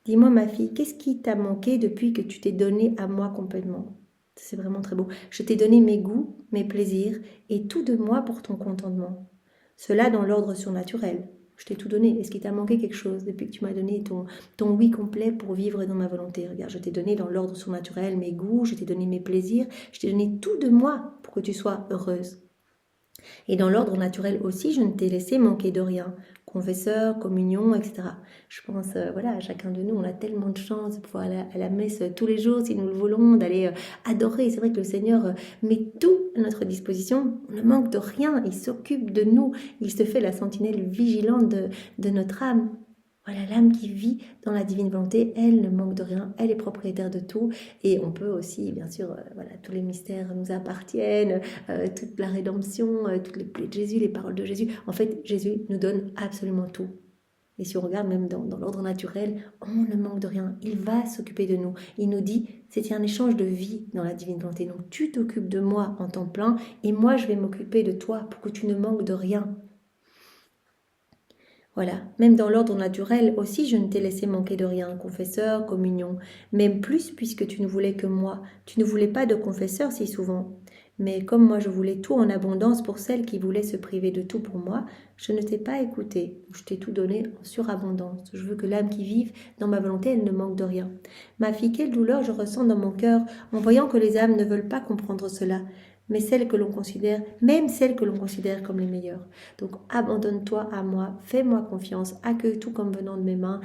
Dis-moi ma fille, qu'est-ce qui t'a manqué depuis que tu t'es donné à moi complètement? C'est vraiment très beau. Je t'ai donné mes goûts, mes plaisirs et tout de moi pour ton contentement. Cela dans l'ordre surnaturel. Je t'ai tout donné. Est-ce qu'il t'a manqué quelque chose depuis que tu m'as donné ton oui complet pour vivre dans ma volonté? Regarde, je t'ai donné dans l'ordre surnaturel mes goûts, je t'ai donné mes plaisirs, je t'ai donné tout de moi pour que tu sois heureuse. Et dans l'ordre naturel aussi, je ne t'ai laissé manquer de rien. Confesseur, communion, etc. Je pense à chacun de nous, on a tellement de chance de pouvoir aller à la messe tous les jours si nous le voulons, d'aller adorer. C'est vrai que le Seigneur met tout à notre disposition, on ne manque de rien, il s'occupe de nous, il se fait la sentinelle vigilante de notre âme. Voilà, l'âme qui vit dans la divine volonté, elle ne manque de rien, elle est propriétaire de tout. Et on peut aussi, bien sûr, tous les mystères nous appartiennent, toute la rédemption, toutes les plaies de Jésus, les paroles de Jésus. En fait, Jésus nous donne absolument tout. Et si on regarde même dans l'ordre naturel, on ne manque de rien. Il va s'occuper de nous. Il nous dit, c'est un échange de vie dans la divine volonté. Donc tu t'occupes de moi en temps plein et moi je vais m'occuper de toi pour que tu ne manques de rien. Voilà, même dans l'ordre naturel aussi, je ne t'ai laissé manquer de rien, confesseur, communion, même plus puisque tu ne voulais que moi. Tu ne voulais pas de confesseur si souvent. Mais comme moi je voulais tout en abondance pour celle qui voulait se priver de tout pour moi, je ne t'ai pas écouté, je t'ai tout donné en surabondance. Je veux que l'âme qui vive dans ma volonté, elle ne manque de rien. Ma fille, quelle douleur je ressens dans mon cœur en voyant que les âmes ne veulent pas comprendre cela, mais même celles que l'on considère comme les meilleures. Donc abandonne-toi à moi, fais-moi confiance, accueille tout comme venant de mes mains,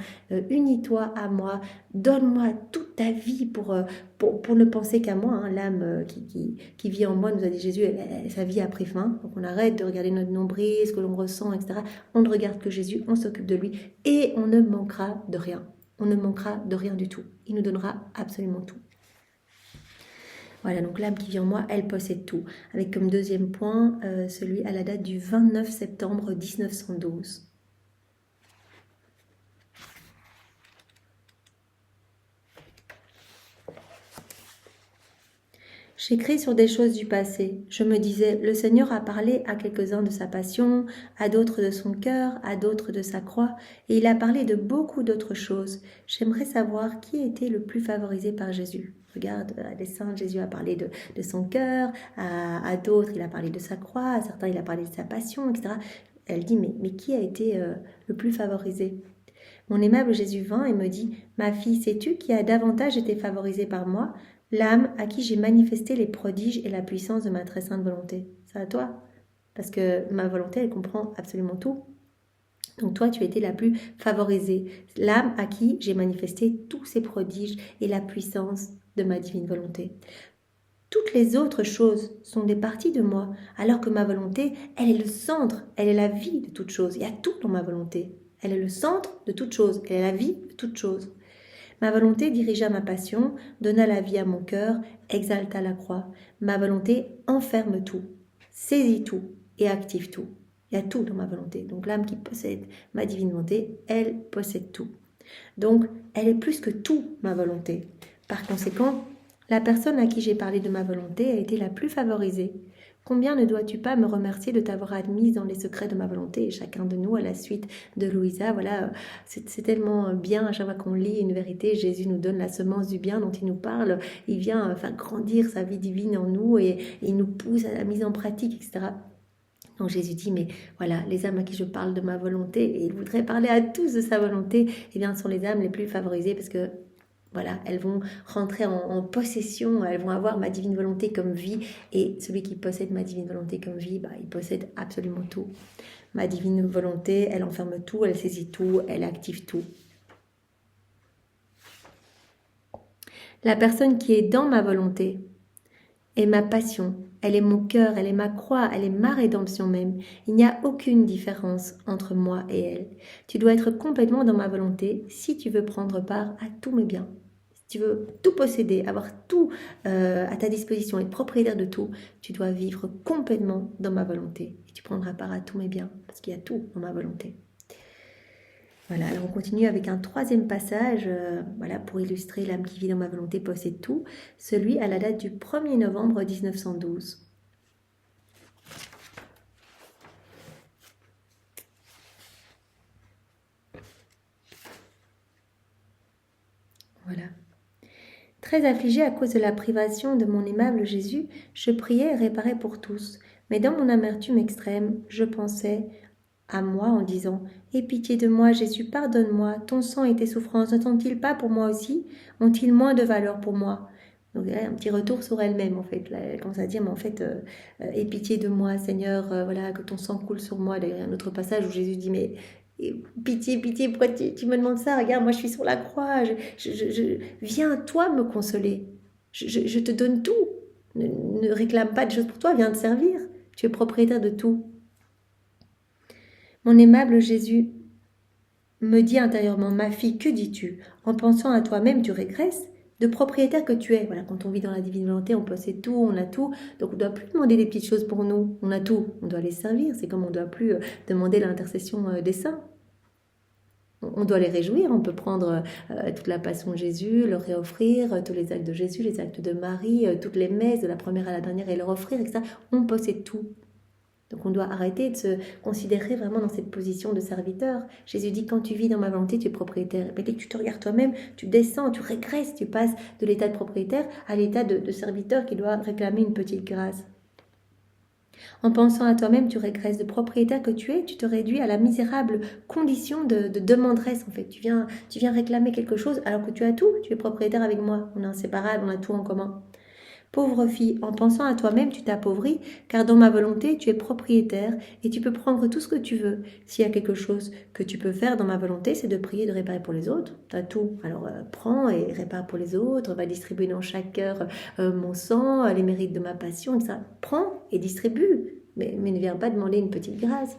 unis-toi à moi, donne-moi toute ta vie pour ne penser qu'à moi. Hein. L'âme qui vit en moi, nous a dit Jésus, sa vie a pris fin. Donc on arrête de regarder notre nombril, ce que l'on ressent, etc. On ne regarde que Jésus, on s'occupe de lui et on ne manquera de rien. On ne manquera de rien du tout. Il nous donnera absolument tout. Voilà, donc l'âme qui vit en moi, elle possède tout. Avec comme deuxième point, celui à la date du 29 septembre 1912. J'écris sur des choses du passé. Je me disais, le Seigneur a parlé à quelques-uns de sa passion, à d'autres de son cœur, à d'autres de sa croix, et il a parlé de beaucoup d'autres choses. J'aimerais savoir qui a été le plus favorisé par Jésus. Regarde, à des saints, Jésus a parlé de son cœur, à d'autres, il a parlé de sa croix, à certains, il a parlé de sa passion, etc. Elle dit, mais qui a été le plus favorisé? Mon aimable Jésus vint et me dit, ma fille, sais-tu qui a davantage été favorisée par moi? L'âme à qui j'ai manifesté les prodiges et la puissance de ma très sainte volonté. C'est à toi. Parce que ma volonté, elle comprend absolument tout. Donc toi, tu as été la plus favorisée. L'âme à qui j'ai manifesté tous ces prodiges et la puissance de ma divine volonté. Toutes les autres choses sont des parties de moi, alors que ma volonté, elle est le centre, elle est la vie de toute chose. Il y a tout dans ma volonté. Elle est le centre de toute chose, elle est la vie de toute chose. Ma volonté dirigea ma passion, donna la vie à mon cœur, exalta la croix. Ma volonté enferme tout, saisit tout et active tout. Il y a tout dans ma volonté. Donc l'âme qui possède ma divine volonté, elle possède tout. Donc elle est plus que tout, ma volonté. Par conséquent, la personne à qui j'ai parlé de ma volonté a été la plus favorisée. Combien ne dois-tu pas me remercier de t'avoir admise dans les secrets de ma volonté? Et chacun de nous, à la suite de Louisa, voilà, c'est tellement bien à chaque fois qu'on lit une vérité. Jésus nous donne la semence du bien dont il nous parle. Il vient grandir sa vie divine en nous et il nous pousse à la mise en pratique, etc. Donc Jésus dit, mais voilà, les âmes à qui je parle de ma volonté, et il voudrait parler à tous de sa volonté, eh bien, sont les âmes les plus favorisées parce que voilà, elles vont rentrer en possession, elles vont avoir ma divine volonté comme vie. Et celui qui possède ma divine volonté comme vie, il possède absolument tout. Ma divine volonté, elle enferme tout, elle saisit tout, elle active tout. La personne qui est dans ma volonté est ma passion, elle est mon cœur, elle est ma croix, elle est ma rédemption même. Il n'y a aucune différence entre moi et elle. Tu dois être complètement dans ma volonté si tu veux prendre part à tous mes biens. Si tu veux tout posséder, avoir tout à ta disposition, être propriétaire de tout, tu dois vivre complètement dans ma volonté. Et tu prendras part à tous mes biens, parce qu'il y a tout dans ma volonté. Voilà, alors on continue avec un troisième passage, pour illustrer l'âme qui vit dans ma volonté possède tout, celui à la date du 1er novembre 1912. Voilà. Très affligée à cause de la privation de mon aimable Jésus, je priais et réparais pour tous. Mais dans mon amertume extrême, je pensais à moi en disant « Aie pitié de moi, Jésus, pardonne-moi, ton sang et tes souffrances ne sont-ils pas pour moi aussi? Ont-ils moins de valeur pour moi ?» Donc là, un petit retour sur elle-même en fait. Là, elle commence à dire « Mais en fait, aie pitié de moi, Seigneur, voilà, que ton sang coule sur moi. » D'ailleurs, il y a un autre passage où Jésus dit « Mais pitié, pitié, pourquoi tu me demandes ça? Regarde, moi je suis sur la croix, viens toi me consoler, je te donne tout, ne réclame pas de choses pour toi, viens te servir, tu es propriétaire de tout. » Mon aimable Jésus me dit intérieurement, ma fille, que dis-tu? En pensant à toi-même, tu régresses de propriétaire que tu es. Voilà, quand on vit dans la divine volonté, on possède tout, on a tout, donc on ne doit plus demander des petites choses pour nous, on a tout, on doit les servir, c'est comme on ne doit plus demander l'intercession des saints. On doit les réjouir, on peut prendre toute la passion de Jésus, leur réoffrir, tous les actes de Jésus, les actes de Marie, toutes les messes de la première à la dernière et leur offrir, etc. On possède tout. Donc on doit arrêter de se considérer vraiment dans cette position de serviteur. Jésus dit, quand tu vis dans ma volonté, tu es propriétaire. Mais dès que tu te regardes toi-même, tu descends, tu régresses, tu passes de l'état de propriétaire à l'état de serviteur qui doit réclamer une petite grâce. En pensant à toi-même, tu régresses de propriétaire que tu es, tu te réduis à la misérable condition de demanderesse en fait. Tu viens réclamer quelque chose alors que tu as tout, tu es propriétaire avec moi, on est inséparables, on a tout en commun. Pauvre fille, en pensant à toi-même, tu t'appauvris, car dans ma volonté, tu es propriétaire et tu peux prendre tout ce que tu veux. S'il y a quelque chose que tu peux faire dans ma volonté, c'est de prier, de réparer pour les autres. Tu as tout. Alors prends et répare pour les autres, va distribuer dans chaque cœur mon sang, les mérites de ma passion, etc. Prends et distribue, mais ne viens pas demander une petite grâce.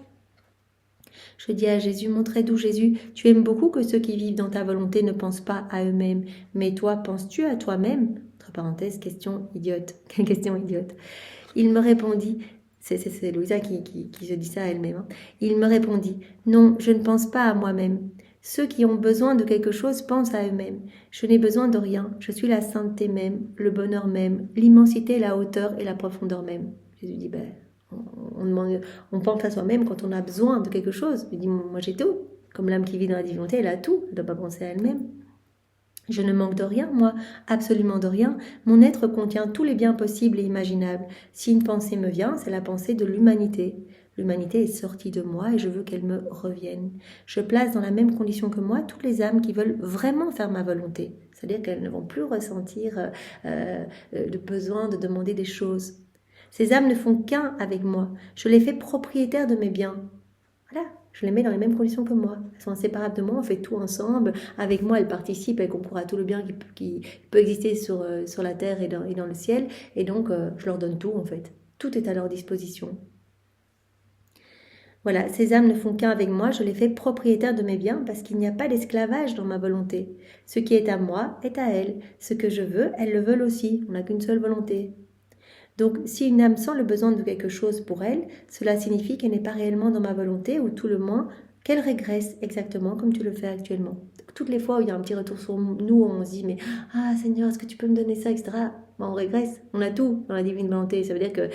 Je dis à Jésus, mon très doux Jésus, tu aimes beaucoup que ceux qui vivent dans ta volonté ne pensent pas à eux-mêmes. Mais toi, penses-tu à toi-même? Entre parenthèses, question idiote. Quelle question idiote. Il me répondit, c'est Louisa qui se dit ça à elle-même. Il me répondit, non, je ne pense pas à moi-même. Ceux qui ont besoin de quelque chose pensent à eux-mêmes. Je n'ai besoin de rien. Je suis la sainteté même, le bonheur même, l'immensité, la hauteur et la profondeur même. Jésus dit, on pense à soi-même quand on a besoin de quelque chose. Il dit, moi j'ai tout. Comme l'âme qui vit dans la divinité, elle a tout. Elle ne doit pas penser à elle-même. Je ne manque de rien, moi, absolument de rien. Mon être contient tous les biens possibles et imaginables. Si une pensée me vient, c'est la pensée de l'humanité. L'humanité est sortie de moi et je veux qu'elle me revienne. Je place dans la même condition que moi toutes les âmes qui veulent vraiment faire ma volonté. C'est-à-dire qu'elles ne vont plus ressentir le besoin de demander des choses. Ces âmes ne font qu'un avec moi. Je les fais propriétaires de mes biens. Voilà, je les mets dans les mêmes conditions que moi. Elles sont inséparables de moi, on fait tout ensemble. Avec moi, elles participent, elles concourent à tout le bien qui peut exister sur la terre et dans le ciel. Et donc, je leur donne tout en fait. Tout est à leur disposition. Voilà, ces âmes ne font qu'un avec moi, je les fais propriétaires de mes biens parce qu'il n'y a pas d'esclavage dans ma volonté. Ce qui est à moi est à elles. Ce que je veux, elles le veulent aussi. On n'a qu'une seule volonté. Donc, si une âme sent le besoin de quelque chose pour elle, cela signifie qu'elle n'est pas réellement dans ma volonté ou tout le moins qu'elle régresse exactement comme tu le fais actuellement. Donc, toutes les fois où il y a un petit retour sur nous, on se dit mais ah Seigneur, est-ce que tu peux me donner ça, etc. On régresse, on a tout dans la divine volonté. Ça veut dire que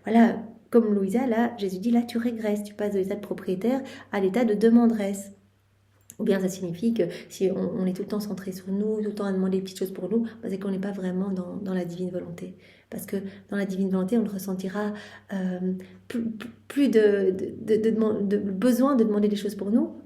voilà, comme Louisa, là, Jésus dit là tu régresses, tu passes de l'état de propriétaire à l'état de demanderesse. Ou bien ça signifie que si on est tout le temps centré sur nous, tout le temps à demander des petites choses pour nous, c'est qu'on n'est pas vraiment dans la divine volonté. Parce que dans la divine volonté, on ne ressentira plus de besoin de demander des choses pour nous.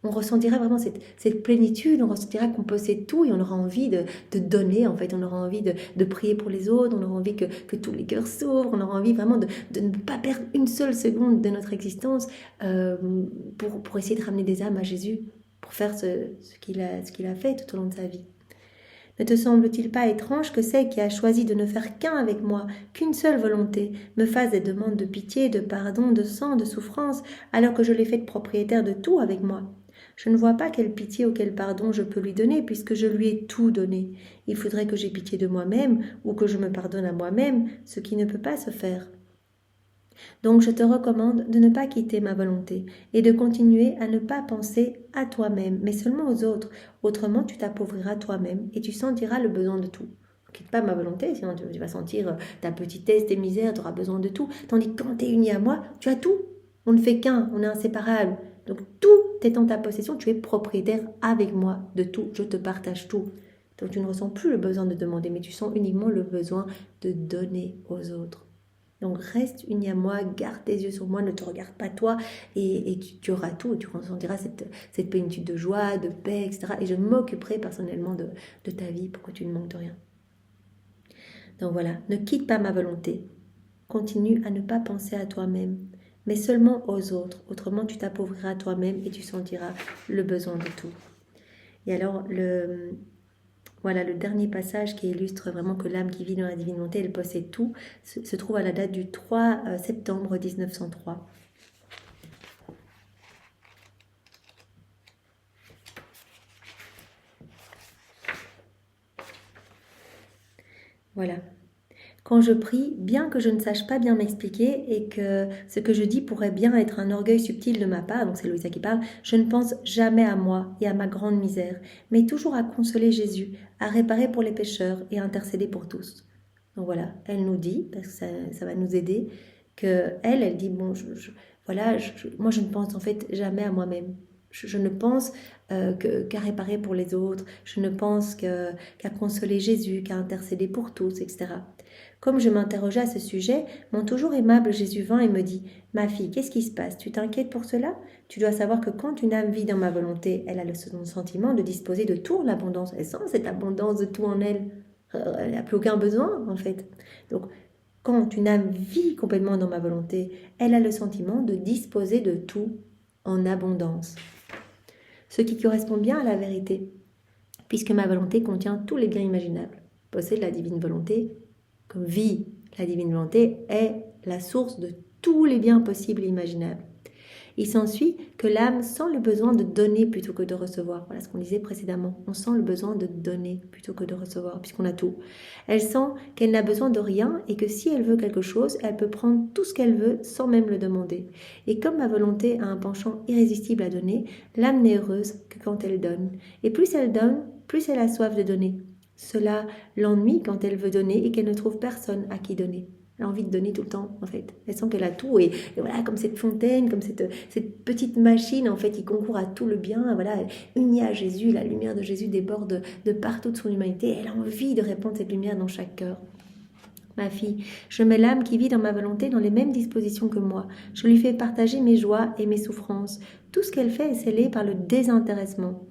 On ressentira vraiment cette plénitude, on ressentira qu'on possède tout et on aura envie de donner, en fait. On aura envie de prier pour les autres, on aura envie que tous les cœurs s'ouvrent, on aura envie vraiment de ne pas perdre une seule seconde de notre existence pour essayer de ramener des âmes à Jésus, pour faire ce qu'il a fait tout au long de sa vie. Ne te semble-t-il pas étrange que celle qui a choisi de ne faire qu'un avec moi, qu'une seule volonté, me fasse des demandes de pitié, de pardon, de sang, de souffrance, alors que je l'ai faite propriétaire de tout avec moi? Je ne vois pas quelle pitié ou quel pardon je peux lui donner, puisque je lui ai tout donné. Il faudrait que j'aie pitié de moi-même, ou que je me pardonne à moi-même, ce qui ne peut pas se faire. Donc je te recommande de ne pas quitter ma volonté et de continuer à ne pas penser à toi-même, mais seulement aux autres. Autrement, tu t'appauvriras toi-même et tu sentiras le besoin de tout. Ne quitte pas ma volonté, sinon tu vas sentir ta petitesse, tes misères, tu auras besoin de tout. Tandis que quand tu es uni à moi, tu as tout. On ne fait qu'un, on est inséparables. Donc tout est en ta possession, tu es propriétaire avec moi de tout, je te partage tout. Donc tu ne ressens plus le besoin de demander, mais tu sens uniquement le besoin de donner aux autres. Donc reste uni à moi, garde tes yeux sur moi, ne te regarde pas toi et tu auras tout, tu ressentiras cette plénitude de joie, de paix, etc. Et je m'occuperai personnellement de ta vie pour que tu ne manques de rien. Donc voilà, ne quitte pas ma volonté, continue à ne pas penser à toi-même, mais seulement aux autres, autrement tu t'appauvriras toi-même et tu sentiras le besoin de tout. Et alors voilà, le dernier passage qui illustre vraiment que l'âme qui vit dans la divine volonté, elle possède tout, se trouve à la date du 3 septembre 1903. Voilà. Quand je prie, bien que je ne sache pas bien m'expliquer et que ce que je dis pourrait bien être un orgueil subtil de ma part, donc c'est Louisa qui parle, je ne pense jamais à moi et à ma grande misère, mais toujours à consoler Jésus, à réparer pour les pécheurs et à intercéder pour tous. Donc voilà, elle nous dit, parce que ça va nous aider, que elle dit, bon, moi je ne pense en fait jamais à moi-même. Je ne pense qu'à réparer pour les autres, je ne pense qu'à consoler Jésus, qu'à intercéder pour tous, etc. Comme je m'interrogeais à ce sujet, mon toujours aimable Jésus vint et me dit « Ma fille, qu'est-ce qui se passe? Tu t'inquiètes pour cela? Tu dois savoir que quand une âme vit dans ma volonté, elle a le sentiment de disposer de tout en abondance. Elle sent cette abondance de tout en elle. Elle n'a plus aucun besoin, en fait. Donc, quand une âme vit complètement dans ma volonté, elle a le sentiment de disposer de tout en abondance. Ce qui correspond bien à la vérité, puisque ma volonté contient tous les biens imaginables. Possède la divine volonté, comme vit la divine volonté, est la source de tous les biens possibles et imaginables. Il s'ensuit que l'âme sent le besoin de donner plutôt que de recevoir. Voilà ce qu'on disait précédemment. On sent le besoin de donner plutôt que de recevoir, puisqu'on a tout. Elle sent qu'elle n'a besoin de rien et que si elle veut quelque chose, elle peut prendre tout ce qu'elle veut sans même le demander. Et comme ma volonté a un penchant irrésistible à donner, l'âme n'est heureuse que quand elle donne. Et plus elle donne, plus elle a soif de donner. Cela l'ennuie quand elle veut donner et qu'elle ne trouve personne à qui donner. Elle a envie de donner tout le temps, en fait. Elle sent qu'elle a tout. Et voilà, comme cette fontaine, comme cette petite machine, en fait, qui concourt à tout le bien. Voilà, unie à Jésus, la lumière de Jésus déborde de partout de son humanité. Elle a envie de répandre cette lumière dans chaque cœur. Ma fille, je mets l'âme qui vit dans ma volonté dans les mêmes dispositions que moi. Je lui fais partager mes joies et mes souffrances. Tout ce qu'elle fait est scellé par le désintéressement.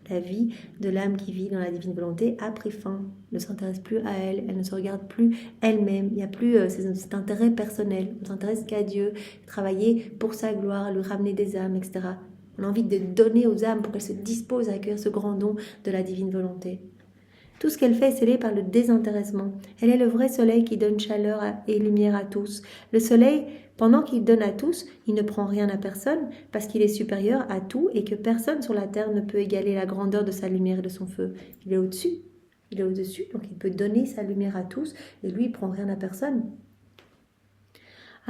La vie de l'âme qui vit dans la divine volonté a pris fin, ne s'intéresse plus à elle, elle ne se regarde plus elle-même, il n'y a plus cet intérêt personnel, on ne s'intéresse qu'à Dieu, travailler pour sa gloire, lui ramener des âmes, etc. On a envie de donner aux âmes pour qu'elles se disposent à accueillir ce grand don de la divine volonté. Tout ce qu'elle fait est scellé par le désintéressement. Elle est le vrai soleil qui donne chaleur et lumière à tous. Le soleil, pendant qu'il donne à tous, il ne prend rien à personne parce qu'il est supérieur à tout et que personne sur la terre ne peut égaler la grandeur de sa lumière et de son feu. Il est au-dessus, il est au-dessus, donc il peut donner sa lumière à tous et lui, il ne prend rien à personne.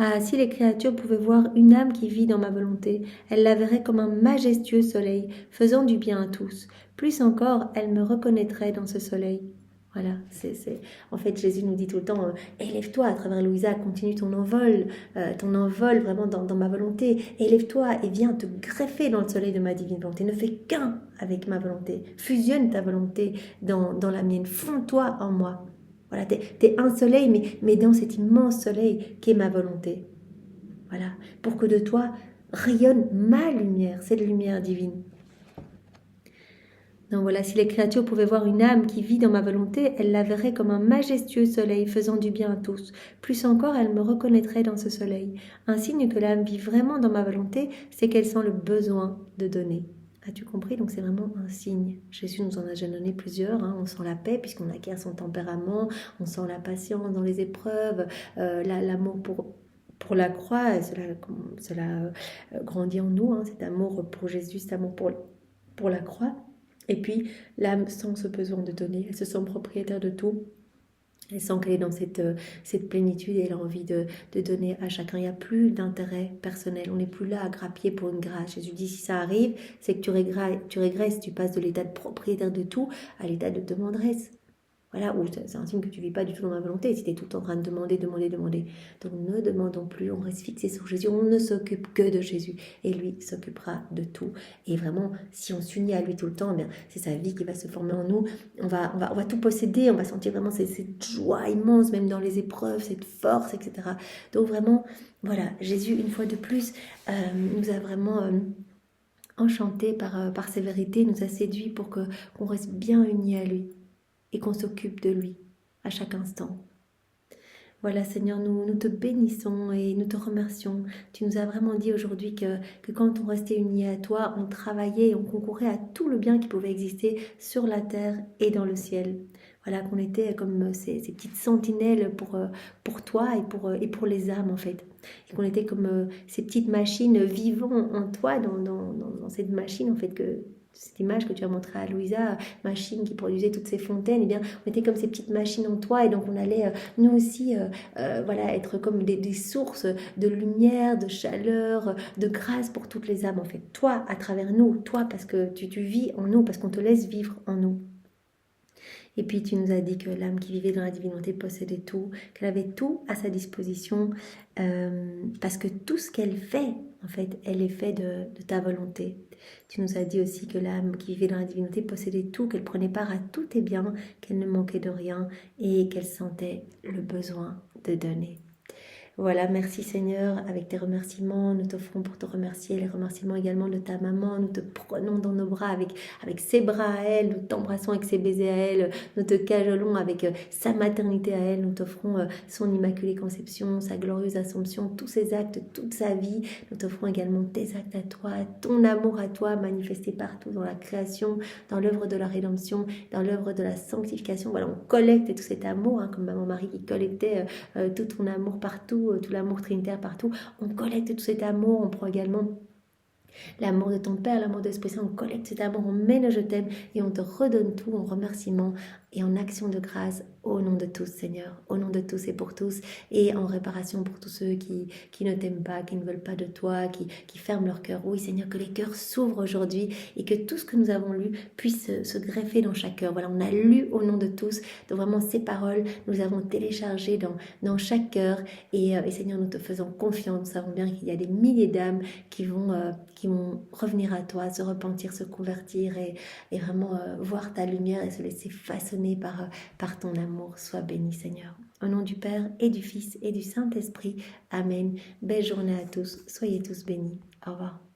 Ah, si les créatures pouvaient voir une âme qui vit dans ma volonté, elles la verraient comme un majestueux soleil, faisant du bien à tous. Plus encore, elles me reconnaîtraient dans ce soleil. Voilà, en fait, Jésus nous dit tout le temps, élève-toi à travers Louisa, continue ton envol vraiment dans ma volonté. Élève-toi et viens te greffer dans le soleil de ma divine volonté. Ne fais qu'un avec ma volonté. Fusionne ta volonté dans la mienne. Fonds-toi en moi. Voilà, t'es un soleil, mais dans cet immense soleil qu'est ma volonté. Voilà, pour que de toi rayonne ma lumière, cette lumière divine. Donc voilà, si les créatures pouvaient voir une âme qui vit dans ma volonté, elles la verraient comme un majestueux soleil faisant du bien à tous. Plus encore, elles me reconnaîtraient dans ce soleil. Un signe que l'âme vit vraiment dans ma volonté, c'est qu'elle sent le besoin de donner. As-tu compris? Donc c'est vraiment un signe. Jésus nous en a déjà donné plusieurs. On sent la paix puisqu'on acquiert son tempérament, on sent la patience dans les épreuves, l'amour pour la croix, cela grandit en nous, cet amour pour Jésus, cet amour pour la croix. Et puis l'âme sent ce besoin de donner, elle se sent propriétaire de tout. Elle sent qu'elle est dans cette plénitude et elle a envie de donner à chacun. Il n'y a plus d'intérêt personnel. On n'est plus là à grappiller pour une grâce. Jésus dit, si ça arrive, c'est que tu régresses. Tu passes de l'état de propriétaire de tout à l'état de demanderesse. Voilà, ou c'est un signe que tu ne vis pas du tout dans ma volonté, si tu es tout le temps en train de demander. Donc ne demandons plus, on reste fixé sur Jésus, on ne s'occupe que de Jésus, et lui s'occupera de tout. Et vraiment, si on s'unit à lui tout le temps, eh bien, c'est sa vie qui va se former en nous, on va tout posséder, on va sentir vraiment cette joie immense, même dans les épreuves, cette force, etc. Donc vraiment, voilà, Jésus, une fois de plus, nous a vraiment... enchantés par ses vérités, nous a séduits pour qu'on reste bien unis à lui et qu'on s'occupe de lui à chaque instant. Voilà Seigneur, nous te bénissons et nous te remercions. Tu nous as vraiment dit aujourd'hui que quand on restait unis à toi, on travaillait et on concourait à tout le bien qui pouvait exister sur la terre et dans le ciel. Voilà, qu'on était comme ces petites sentinelles pour toi et pour les âmes en fait. Et qu'on était comme ces petites machines vivant en toi, dans cette machine en fait cette image que tu as montrée à Louisa, machine qui produisait toutes ces fontaines, eh bien, on était comme ces petites machines en toi et donc on allait nous aussi être comme des sources de lumière, de chaleur, de grâce pour toutes les âmes en fait. Toi, à travers nous, toi parce que tu vis en nous, parce qu'on te laisse vivre en nous. Et puis tu nous as dit que l'âme qui vivait dans la divinité possédait tout, qu'elle avait tout à sa disposition, parce que tout ce qu'elle fait, en fait, elle est fait de ta volonté. Tu nous as dit aussi que l'âme qui vivait dans la divinité possédait tout, qu'elle prenait part à tous tes biens, qu'elle ne manquait de rien et qu'elle sentait le besoin de donner. Voilà, merci Seigneur, avec tes remerciements, nous t'offrons pour te remercier, les remerciements également de ta maman, nous te prenons dans nos bras avec ses bras à elle, nous t'embrassons avec ses baisers à elle, nous te cajolons avec sa maternité à elle, nous t'offrons son immaculée conception, sa glorieuse assomption, tous ses actes, toute sa vie, nous t'offrons également tes actes à toi, ton amour à toi, manifesté partout dans la création, dans l'œuvre de la rédemption, dans l'œuvre de la sanctification. Voilà, on collecte tout cet amour, comme maman Marie qui collectait tout ton amour partout, tout l'amour trinitaire partout. On collecte tout cet amour, on prend également L'amour de ton Père, l'amour de l'Esprit Saint, on collecte cet amour, on met le je t'aime et on te redonne tout en remerciement et en action de grâce au nom de tous, Seigneur, au nom de tous et pour tous, et en réparation pour tous ceux qui ne t'aiment pas, qui ne veulent pas de toi, qui ferment leur cœur. Oui, Seigneur, que les cœurs s'ouvrent aujourd'hui et que tout ce que nous avons lu puisse se greffer dans chaque cœur. Voilà, on a lu au nom de tous, donc vraiment ces paroles, nous avons téléchargé dans chaque cœur et Seigneur, nous te faisons confiance. Nous savons bien qu'il y a des milliers d'âmes qui vont revenir à toi, se repentir, se convertir et vraiment voir ta lumière et se laisser façonner par ton amour. Sois béni, Seigneur. Au nom du Père et du Fils et du Saint-Esprit. Amen. Belle journée à tous. Soyez tous bénis. Au revoir.